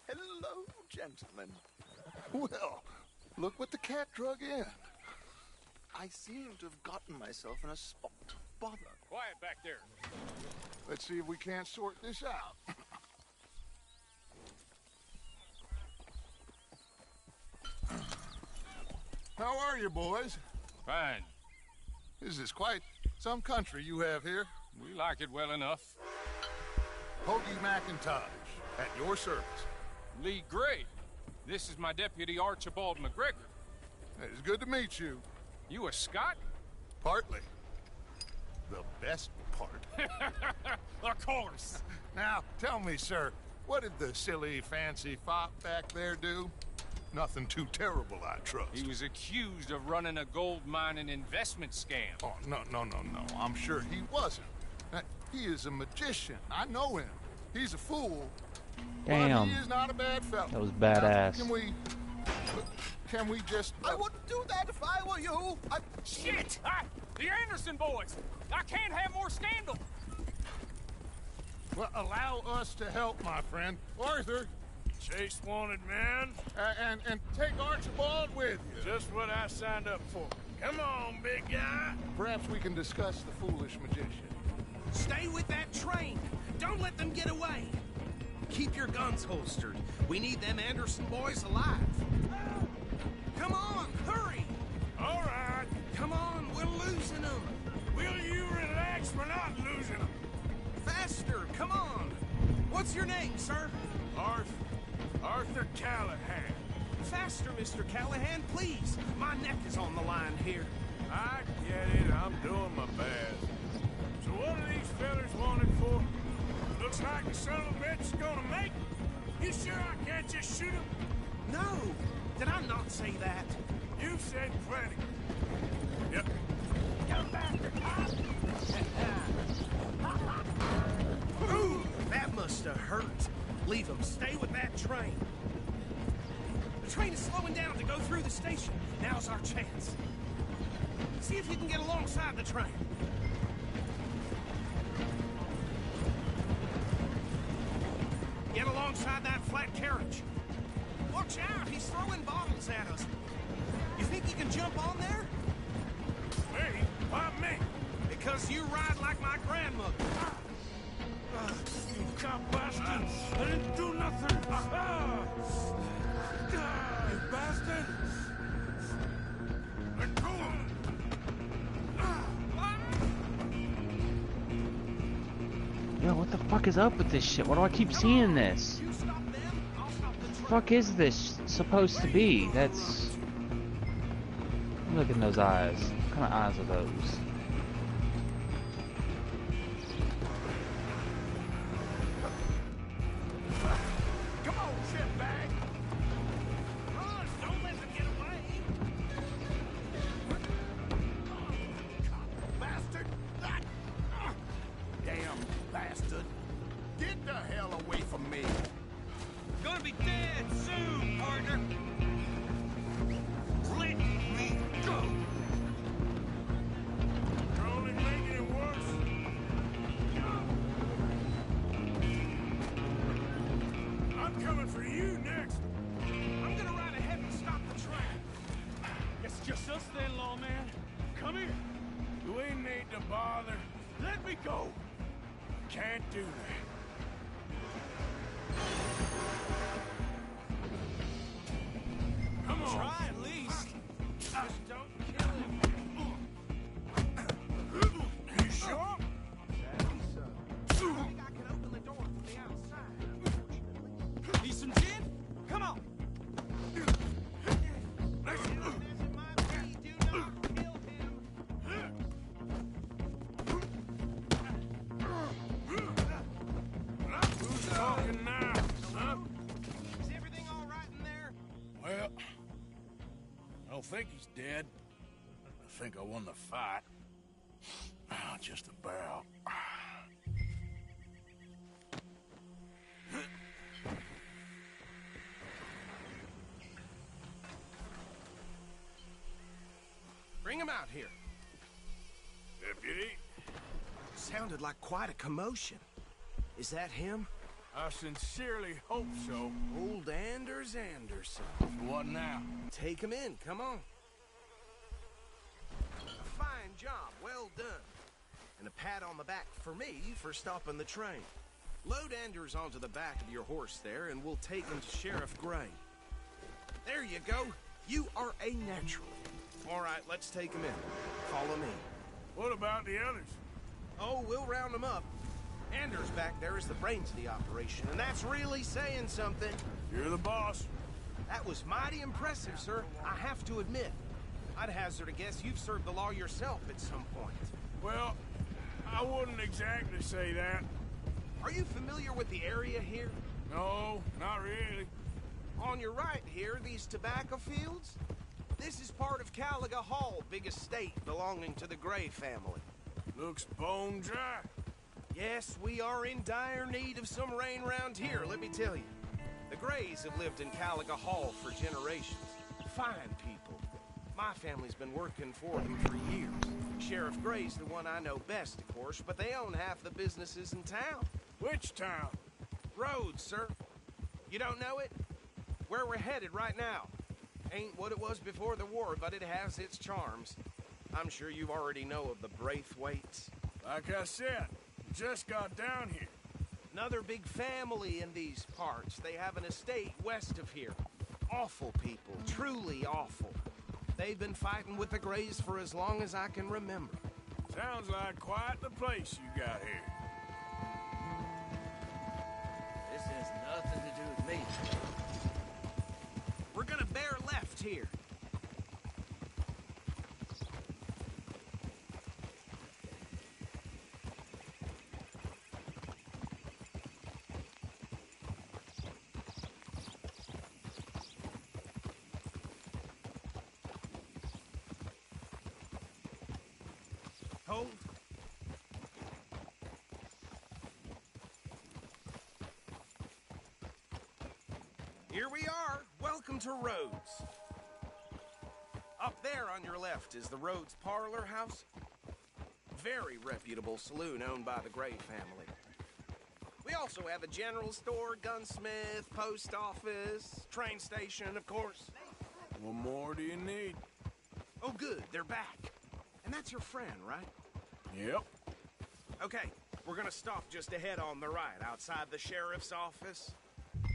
Hello, gentlemen. Well, look what the cat drug in. I seem to have gotten myself in a spot of bother. Quiet back there. Let's see if we can't sort this out. How are you, boys? Fine. This is quite some country you have here. We like it well enough. Hoagie McIntosh, at your service. Lee Gray. This is my deputy, Archibald McGregor. It's good to meet you. You a Scot? Partly. The best part. Of course. Now, tell me, sir, what did the silly, fancy fop back there do? Nothing too terrible, I trust. He was accused of running a gold mining investment scam. Oh, no. I'm sure he wasn't. He is a magician. I know him. He's a fool. Damn. But he is not a bad fellow. That was badass. Now, can we just... I wouldn't do that if I were you. Shit! The Anderson boys! I can't have more scandal! Well, allow us to help, my friend. Arthur. Chase wanted man. And take Archibald with you. Just what I signed up for. Come on, big guy. Perhaps we can discuss the foolish magician. Stay with that train. Don't let them get away. Keep your guns holstered. We need them Anderson boys alive. Come on, hurry! All right. Come on, we're losing them. Will you relax? We're not losing them. Faster, come on. What's your name, sir? Arthur Callahan. Faster, Mr. Callahan, please. My neck is on the line here. I get it. I'm doing my best. So what are these fellas wanted for? Looks like the son of a bitch is gonna make it. You sure I can't just shoot him? No. Did I not say that? You said plenty. Yep. Come back, Ooh, that must have hurt. Leave them. Stay with that train. The train is slowing down to go through the station. Now's our chance. See if you can get alongside the train. Get alongside that flat carriage. Watch out, he's throwing bottles at us. You think you can jump on there? Me? Why me? Because you ride like my grandmother. You cop bastard! I didn't do nothing! You bastard! Let go! Yo, what the fuck is up with this shit? Why do I keep seeing this? What the fuck is this supposed to be? That's... Look at those eyes. What kind of eyes are those? Come on, shitbag! Run! Don't let them get away! Bastard! Damn bastard! Get the hell away from me! Gonna be dead soon, partner! Let me go! You're only making it worse. I'm coming for you next. I'm gonna ride ahead and stop the train. It's just us then, lawman. Come here. Do we need to bother? Let me go. Can't do that. Come on. Try at least. Just don't kill him. You sure? I think I can open the door from the outside. Need some gin? Come on. Who's talking now, huh? Is everything all right in there? Well, I don't think he's dead. I think I won the fight. Just about. Bring him out here. Deputy? Sounded like quite a commotion. Is that him? I sincerely hope so. Old Anders Anderson. What now? Take him in, come on. A fine job, well done. And a pat on the back for me for stopping the train. Load Anders onto the back of your horse there, and we'll take him to Sheriff Gray. There you go. You are a natural. All right, let's take him in. Follow me. What about the others? Oh, we'll round them up. Anders back there is the brains of the operation, and that's really saying something. You're the boss. That was mighty impressive, sir. I have to admit. I'd hazard a guess you've served the law yourself at some point. Well, I wouldn't exactly say that. Are you familiar with the area here? No, not really. On your right here, these tobacco fields? This is part of Caliga Hall, big estate belonging to the Gray family. Looks bone dry. Yes, we are in dire need of some rain round here, let me tell you. The Grays have lived in Caliga Hall for generations. fine people. My family's been working for them for years. Sheriff Gray's the one I know best, of course, but they own half the businesses in town. Which town? Rhodes, sir. You don't know it? Where we're headed right now. Ain't what it was before the war, but it has its charms. I'm sure you already know of the Braithwaites. Like I said, just got down here. Another big family in these parts. They have an estate west of here. Awful people, truly awful. They've been fighting with the Grays for as long as I can remember. Sounds like quite the place you got here. This has nothing to do with me. We're gonna bear left here. Hold. Here we are. Welcome to Rhodes. Up there on your left is the Rhodes Parlor House. Very reputable saloon owned by the Gray family. We also have a general store, gunsmith, post office, train station, of course. What more do you need? Oh, good. They're back. And that's your friend, right? Yep. Okay, we're gonna stop just ahead on the right, outside the sheriff's office.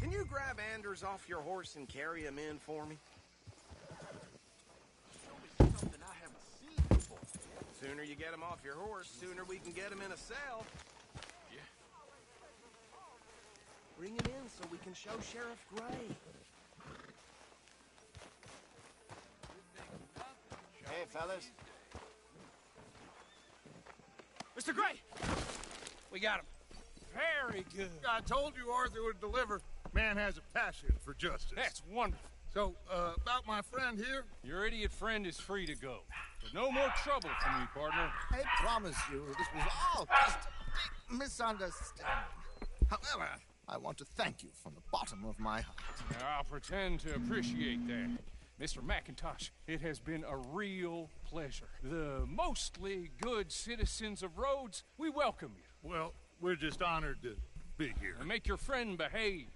Can you grab Anders off your horse and carry him in for me? Show me something I haven't seen before. Sooner you get him off your horse, sooner we can get him in a cell. Yeah. Bring him in so we can show Sheriff Gray. Hey, fellas. Mr. Gray! We got him. Very good. I told you Arthur would deliver. Man has a passion for justice. That's wonderful. So, about my friend here? Your idiot friend is free to go. But no more trouble for me, partner. I promise you this was all just a big misunderstanding. However, I want to thank you from the bottom of my heart. Now, I'll pretend to appreciate that. Mr. McIntosh, it has been a real pleasure. The mostly good citizens of Rhodes, we welcome you. Well, we're just honored to be here. And make your friend behave.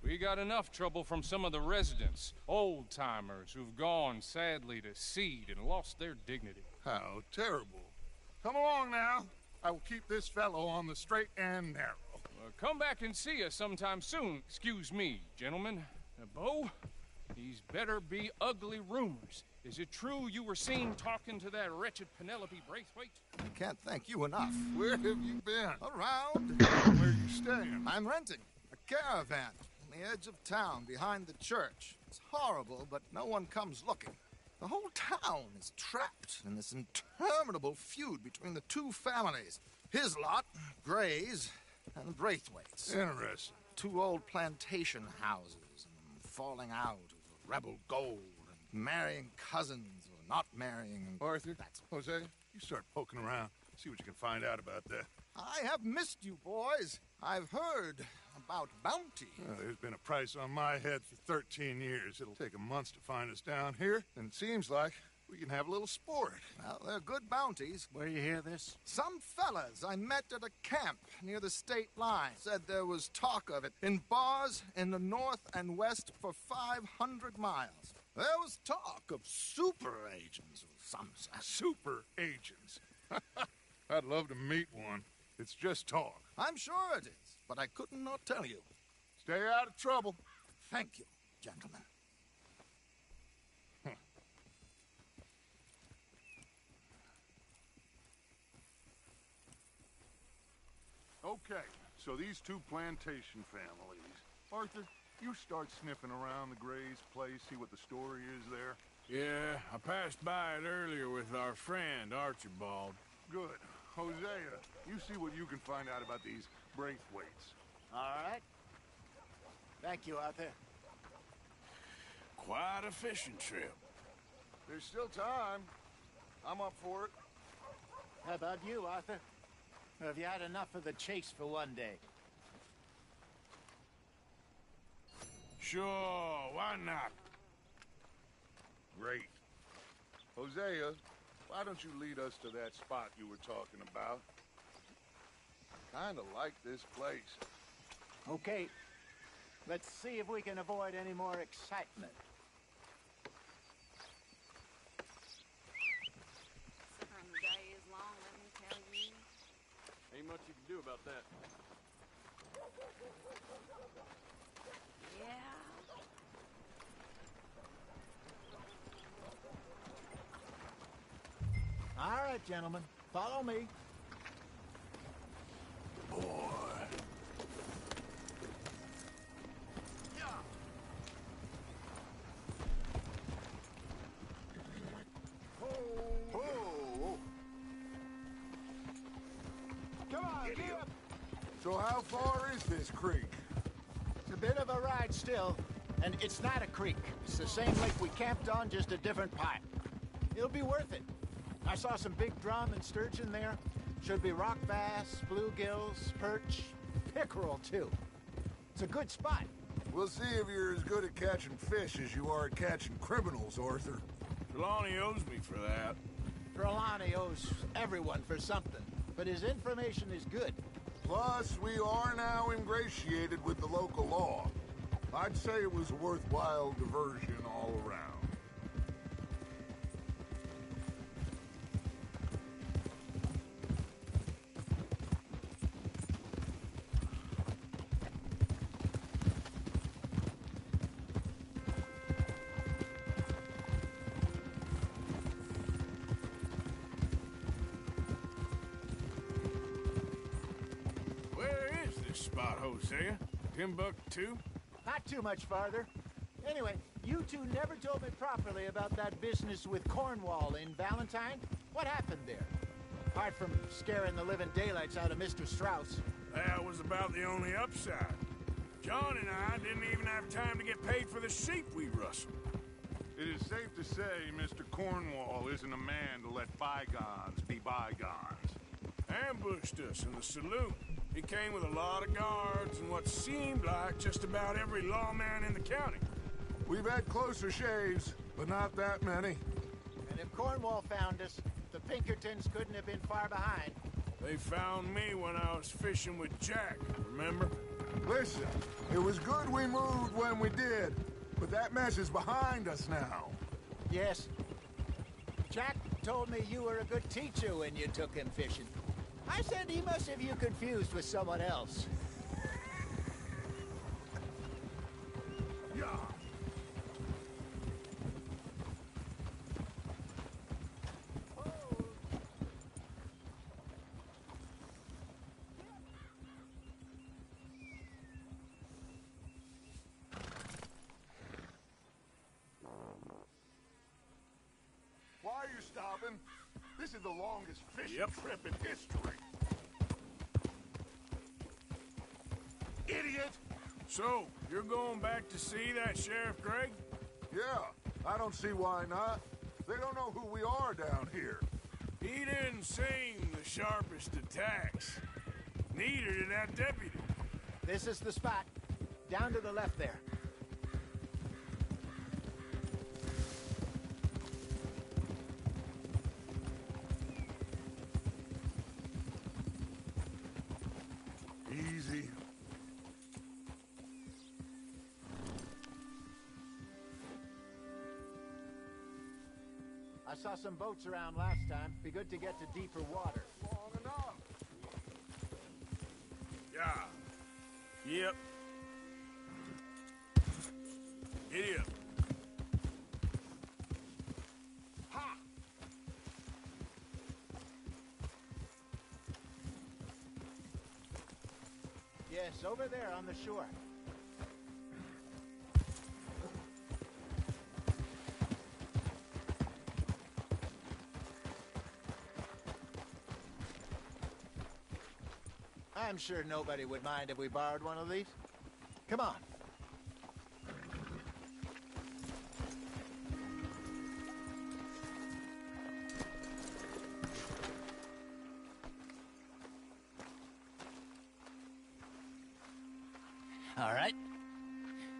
We got enough trouble from some of the residents, old-timers who've gone, sadly, to seed and lost their dignity. How terrible. Come along now. I will keep this fellow on the straight and narrow. Come back and see us sometime soon. Excuse me, gentlemen. Bo, these better be ugly rumors. Is it true you were seen talking to that wretched Penelope Braithwaite? I can't thank you enough. Where have you been? Around. Where are you staying? I'm renting a caravan on the edge of town behind the church. It's horrible, but no one comes looking. The whole town is trapped in this interminable feud between the two families. His lot, Gray's, and Braithwaite's. Interesting. Two old plantation houses, and falling out of rebel gold, and marrying cousins or not marrying. Arthur, Jose, you start poking around. See what you can find out about that. I have missed you, boys. I've heard about bounty. Well, there's been a price on my head for 13 years. It'll take a month to find us down here, and it seems like we can have a little sport. Well, they're good bounties. Where you hear this? Some fellas I met at a camp near the state line said there was talk of it in bars in the north and west for 500 miles. There was talk of super agents of some sort. Super agents? I'd love to meet one. It's just talk. I'm sure it is, but I couldn't not tell you. Stay out of trouble. Thank you, gentlemen. Okay, so these two plantation families. Arthur, you start sniffing around the Gray's place, see what the story is there. Yeah, I passed by it earlier with our friend, Archibald. Good. Hosea, you see what you can find out about these Braithwaites. All right. Thank you, Arthur. Quite a fishing trip. There's still time. I'm up for it. How about you, Arthur? Or have you had enough of the chase for one day? Sure, why not? Great. Hosea, why don't you lead us to that spot you were talking about? Kinda like this place. Okay. Let's see if we can avoid any more excitement. Suffering the day is long, let me tell you. Ain't much you can do about that. Yeah. All right, gentlemen. Follow me. Come on, get up. So how far is this creek? It's a bit of a ride still, and it's not a creek. It's the same lake we camped on, just a different pipe. It'll be worth it. I saw some big drum and sturgeon there. Should be rock bass, bluegills, perch, pickerel too. It's a good spot. We'll see if you're as good at catching fish as you are at catching criminals, Arthur. Trelawney owes me for that. Trelawney owes everyone for something, but his information is good. Plus, we are now ingratiated with the local law. I'd say it was a worthwhile diversion all around. Spot, Hosea? Timbuktu? Not too much farther. Anyway, you two never told me properly about that business with Cornwall in Valentine. What happened there? Apart from scaring the living daylights out of Mr. Strauss. That was about the only upside. John and I didn't even have time to get paid for the sheep we rustled. It is safe to say Mr. Cornwall isn't a man to let bygones be bygones. Ambushed us in the saloon. He came with a lot of guards and what seemed like just about every lawman in the county. We've had closer shaves, but not that many. And if Cornwall found us, the Pinkertons couldn't have been far behind. They found me when I was fishing with Jack, remember? Listen, it was good we moved when we did, but that mess is behind us now. Yes. Jack told me you were a good teacher when you took him fishing. I said he must have you confused with someone else. Yeah. Why are you stopping? This is the longest fishing trip in history. Idiot! So, you're going back to see that Sheriff Gregg? Yeah, I don't see why not. They don't know who we are down here. He didn't seem the sharpest attacks. Neither did that deputy. This is the spot. Down to the left there. Easy. I saw some boats around last time. Be good to get to deeper water. Long enough. Yeah. Yep. Giddy up. Ha! Yes, over there on the shore. I'm sure nobody would mind if we borrowed one of these. Come on. All right.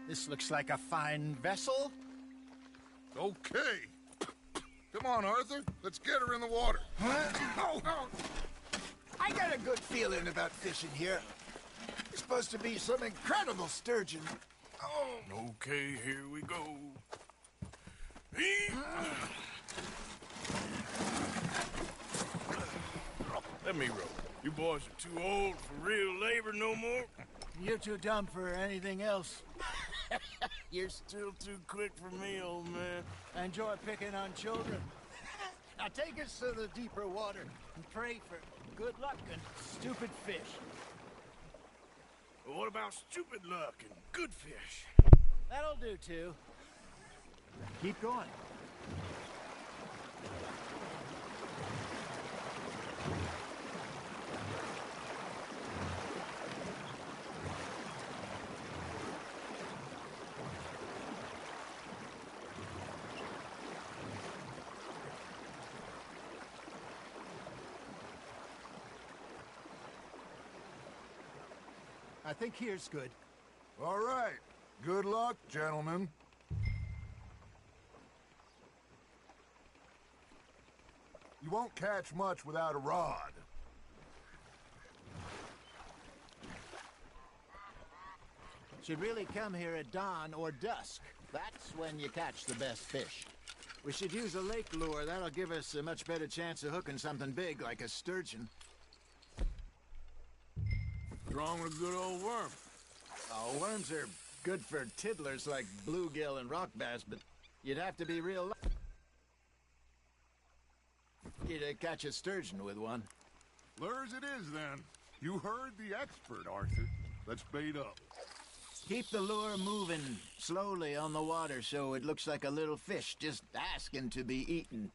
This looks like a fine vessel. Okay. Come on, Arthur. Let's get her in the water. Oh. I got a good feeling about fishing here. It's supposed to be some incredible sturgeon. Oh. Okay, here we go. Let me row. You boys are too old for real labor no more. You're too dumb for anything else. You're still too quick for me, old man. Enjoy picking on children. Now take us to the deeper water and pray for good luck and stupid fish. Well, what about stupid luck and good fish? That'll do, too. Keep going. I think here's good. All right. Good luck, gentlemen. You won't catch much without a rod. Should really come here at dawn or dusk. That's when you catch the best fish. We should use a lake lure. That'll give us a much better chance of hooking something big like a sturgeon. What's wrong with a good old worm? Oh, worms are good for tiddlers like bluegill and rock bass, but you'd have to be real lucky to catch a sturgeon with one. Lures it is, then. You heard the expert, Arthur. Let's bait up. Keep the lure moving slowly on the water so it looks like a little fish just asking to be eaten.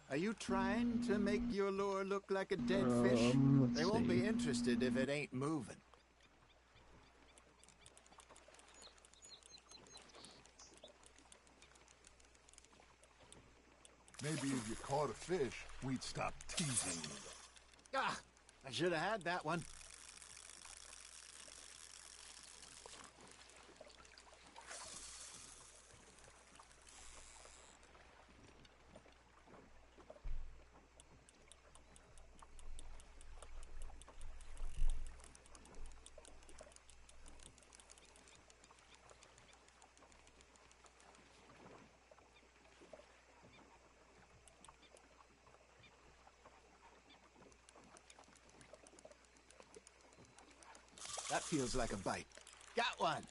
Are you trying to make your lure look like a dead fish? They won't be interested if it ain't moving. Maybe if you caught a fish, we'd stop teasing you. Ah, I should have had that one. That feels like a bite. Got one.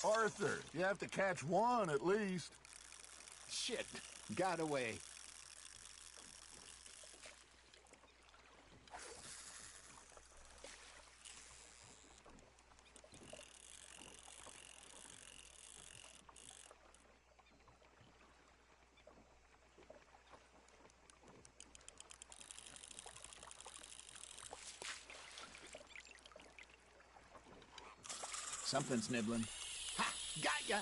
Arthur, you have to catch one at least. Shit, got away. Something's nibbling. Ha! Got ya!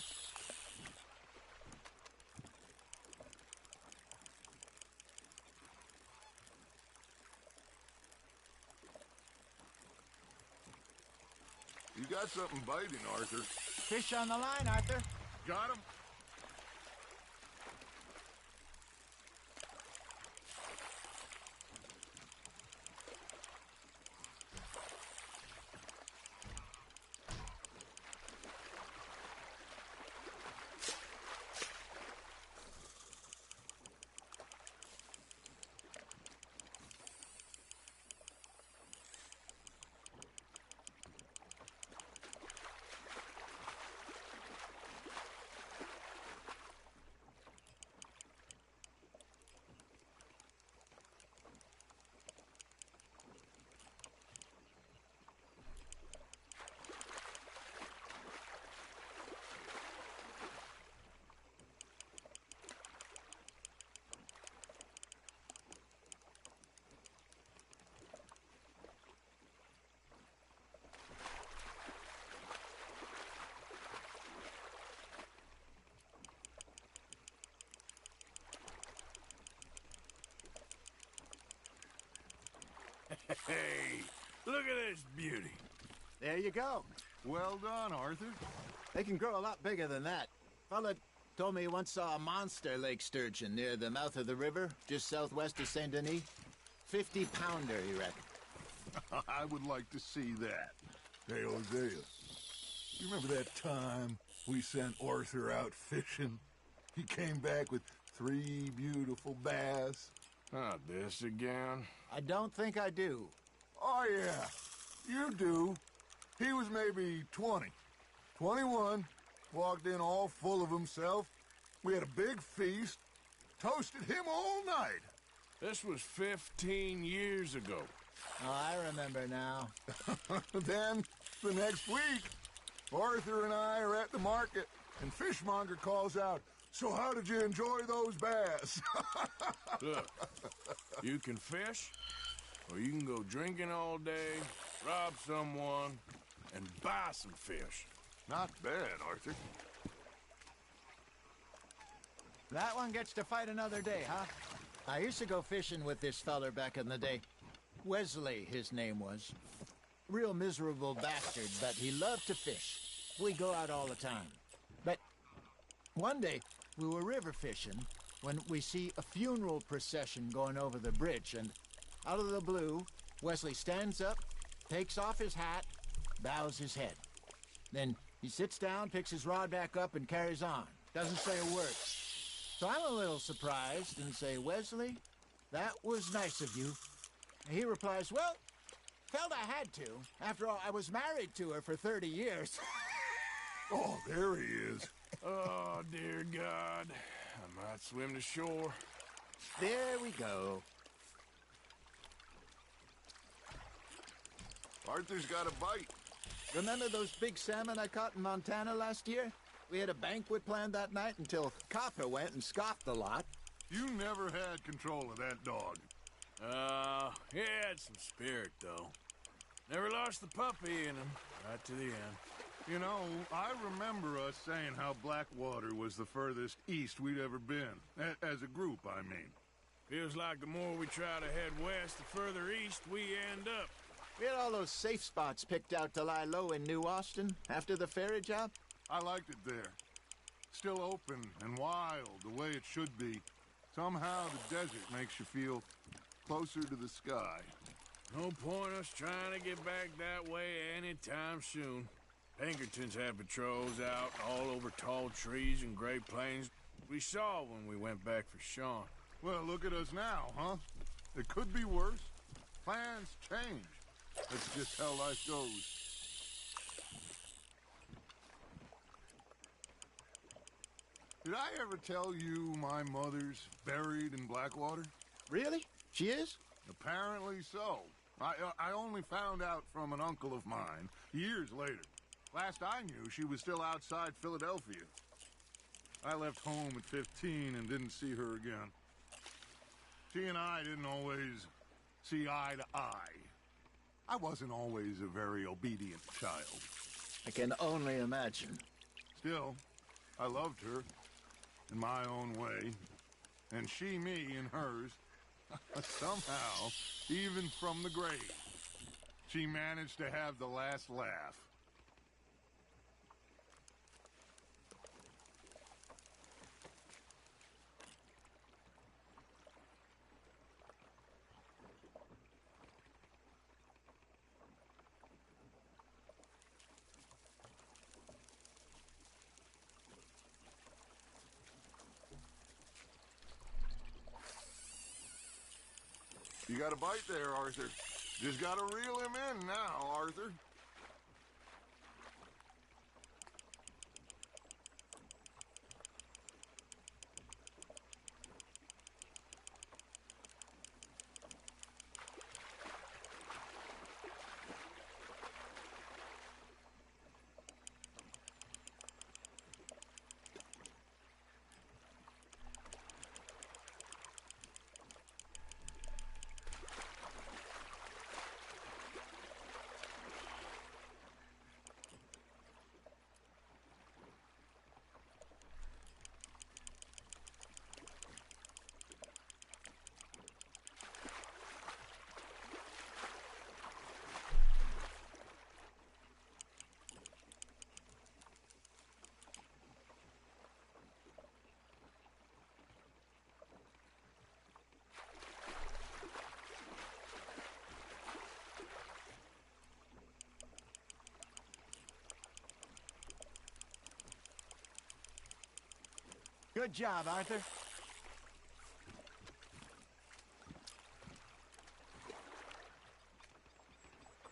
You got something biting, Arthur. Fish on the line, Arthur. Got him. Hey, look at this beauty. There you go. Well done, Arthur. They can grow a lot bigger than that. Fella told me he once saw a monster lake sturgeon near the mouth of the river, just southwest of Saint Denis. 50-pounder, he reckoned. I would like to see that. Hey, Hosea, you remember that time we sent Arthur out fishing? He came back with 3 beautiful bass. Not this again. I don't think I do. Oh, yeah, you do. He was maybe 20, 21, walked in all full of himself. We had a big feast, toasted him all night. This was 15 years ago. Oh, I remember now. Then, the next week, Arthur and I are at the market, and Fishmonger calls out, "So how did you enjoy those bass?" Look, you can fish, or you can go drinking all day, rob someone, and buy some fish. Not bad, Arthur. That one gets to fight another day, huh? I used to go fishing with this feller back in the day. Wesley, his name was. Real miserable bastard, but he loved to fish. We go out all the time. But one day, we were river fishing when we see a funeral procession going over the bridge, and out of the blue, Wesley stands up, takes off his hat, bows his head. Then he sits down, picks his rod back up, and carries on. Doesn't say a word. So I'm a little surprised and say, "Wesley, that was nice of you." And he replies, "Well, felt I had to. After all, I was married to her for 30 years. Oh, there he is. Oh, dear God. I might swim to shore. There we go. Arthur's got a bite. Remember those big salmon I caught in Montana last year? We had a banquet planned that night until Copper went and scoffed a lot. You never had control of that dog. He had some spirit, though. Never lost the puppy in him, right to the end. You know, I remember us saying how Blackwater was the furthest east we'd ever been. As a group, I mean. Feels like the more we try to head west, the further east we end up. We had all those safe spots picked out to lie low in New Austin after the ferry job. I liked it there. Still open and wild, the way it should be. Somehow the desert makes you feel closer to the sky. No point us trying to get back that way anytime soon. Pinkertons had patrols out all over tall trees and Great Plains. We saw when we went back for Sean. Well, look at us now, huh? It could be worse. Plans change. That's just how life goes. Did I ever tell you my mother's buried in Blackwater? Really? She is? Apparently so. I only found out from an uncle of mine years later. Last I knew, she was still outside Philadelphia. I left home at 15 and didn't see her again. She and I didn't always see eye to eye. I wasn't always a very obedient child. I can only imagine. Still, I loved her in my own way, and she me in hers. Somehow, even from the grave, she managed to have the last laugh. You got a bite there, Arthur. Just gotta reel him in now, Arthur. Good job, Arthur.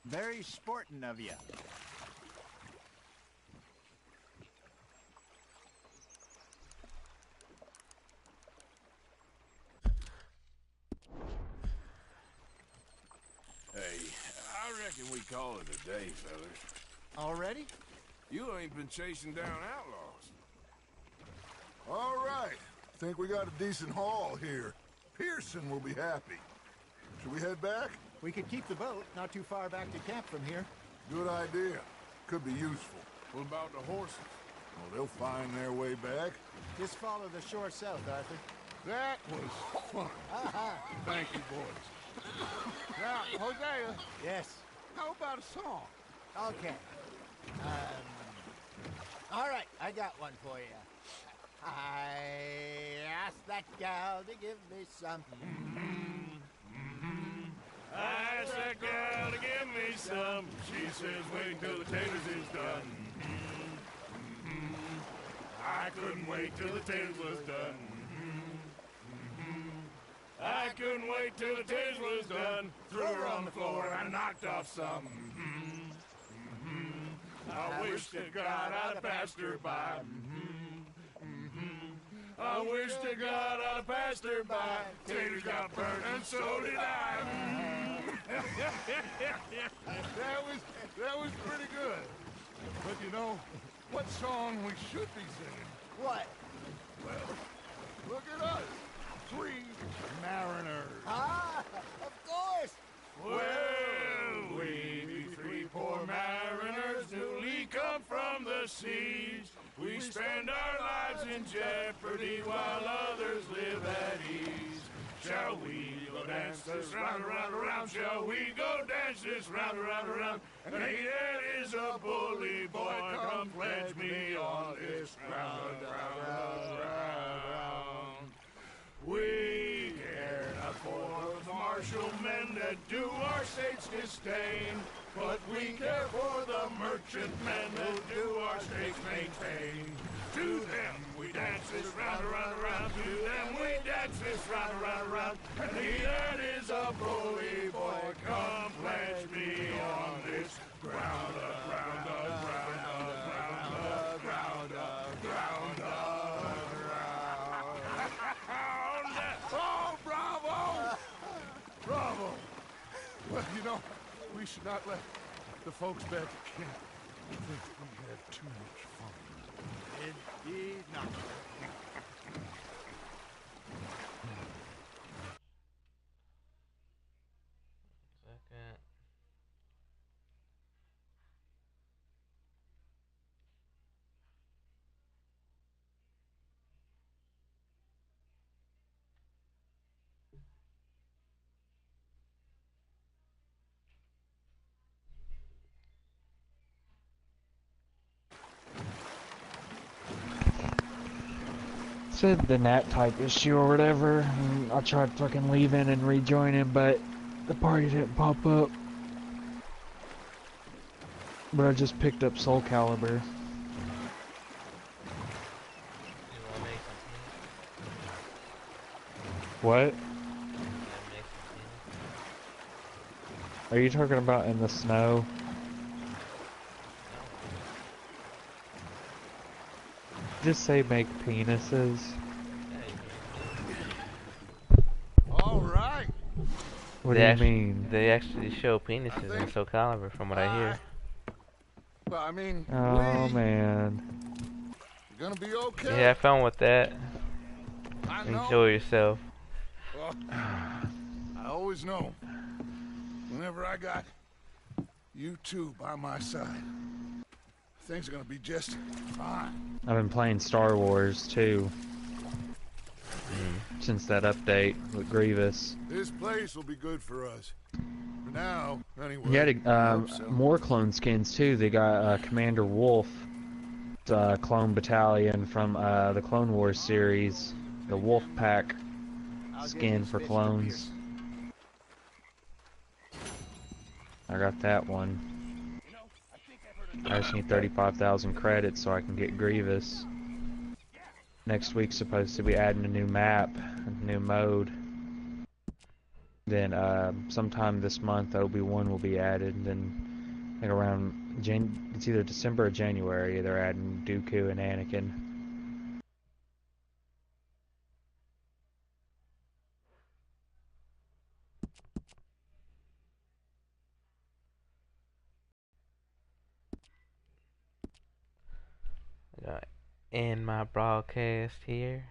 Very sporting of you. Hey, I reckon we call it a day, fellas. Already? You ain't been chasing down outlaws. All right. Think we got a decent haul here. Pearson will be happy. Should we head back? We could keep the boat not too far back to camp from here. Good idea. Could be useful. What about the horses? Well, they'll find their way back. Just follow the shore south, Arthur. That was fun. Thank you, boys. Now, Hosea. Yes. How about a song? Okay. All right, I got one for you. I asked that gal to give me some. I asked that gal to give me some. She says wait till the taters is done. I couldn't wait till the taters was done. I couldn't wait till the taters was done. Threw her on the floor and knocked off some. I wish to God I'd passed her by. I wish to God I'd passed her by. Taters got burnt and so did I. that was pretty good. But you know, what song we should be singing? What? Well, look at us. 3 mariners. Ah, of course. Well, we be 3 poor mariners newly come from the seas. We spend our lives in jeopardy while others live at ease. Shall we go dance this round, around, around? Shall we go dance this round, around, around? And he that is a bully boy, come pledge me on this round, round, round. We care not for the martial men that do our state's disdain, but we care for the merchant men who do our states maintain. To them we dance this round, around, around. To them we dance this round, around, around. And he that is a bully boy, come pledge me on this ground up, ground up, ground up, ground up, ground up, ground up, ground. Oh, bravo! Bravo! Well, you know, we should not let the folks back at camp think we had too much fun. Indeed not. Second. Said the NAT type issue or whatever, and I tried fucking leaving and rejoining, but the party didn't pop up. But I just picked up Soul Calibur. What? Are you talking about in the snow? Just say make penises. All right. What do you mean? They actually show penises in Soul Calibur, from what I hear. Well, I mean, Oh man. you're gonna be okay. Yeah, have fun with that. Enjoy yourself. Well, I always know. Whenever I got you two by my side, things are gonna be just fine. I've been playing Star Wars too. Since that update with Grievous. This place will be good for us. For now, anyway. You had more clone skins too. They got Commander Wolf, clone battalion from the Clone Wars series, the Wolf Pack skin for clones. I got that one. I just need 35,000 credits so I can get Grievous. Next week's supposed to be adding a new map, a new mode. Then sometime this month, Obi-Wan will be added. And then I think around it's either December or January, they're adding Dooku and Anakin. End my broadcast here.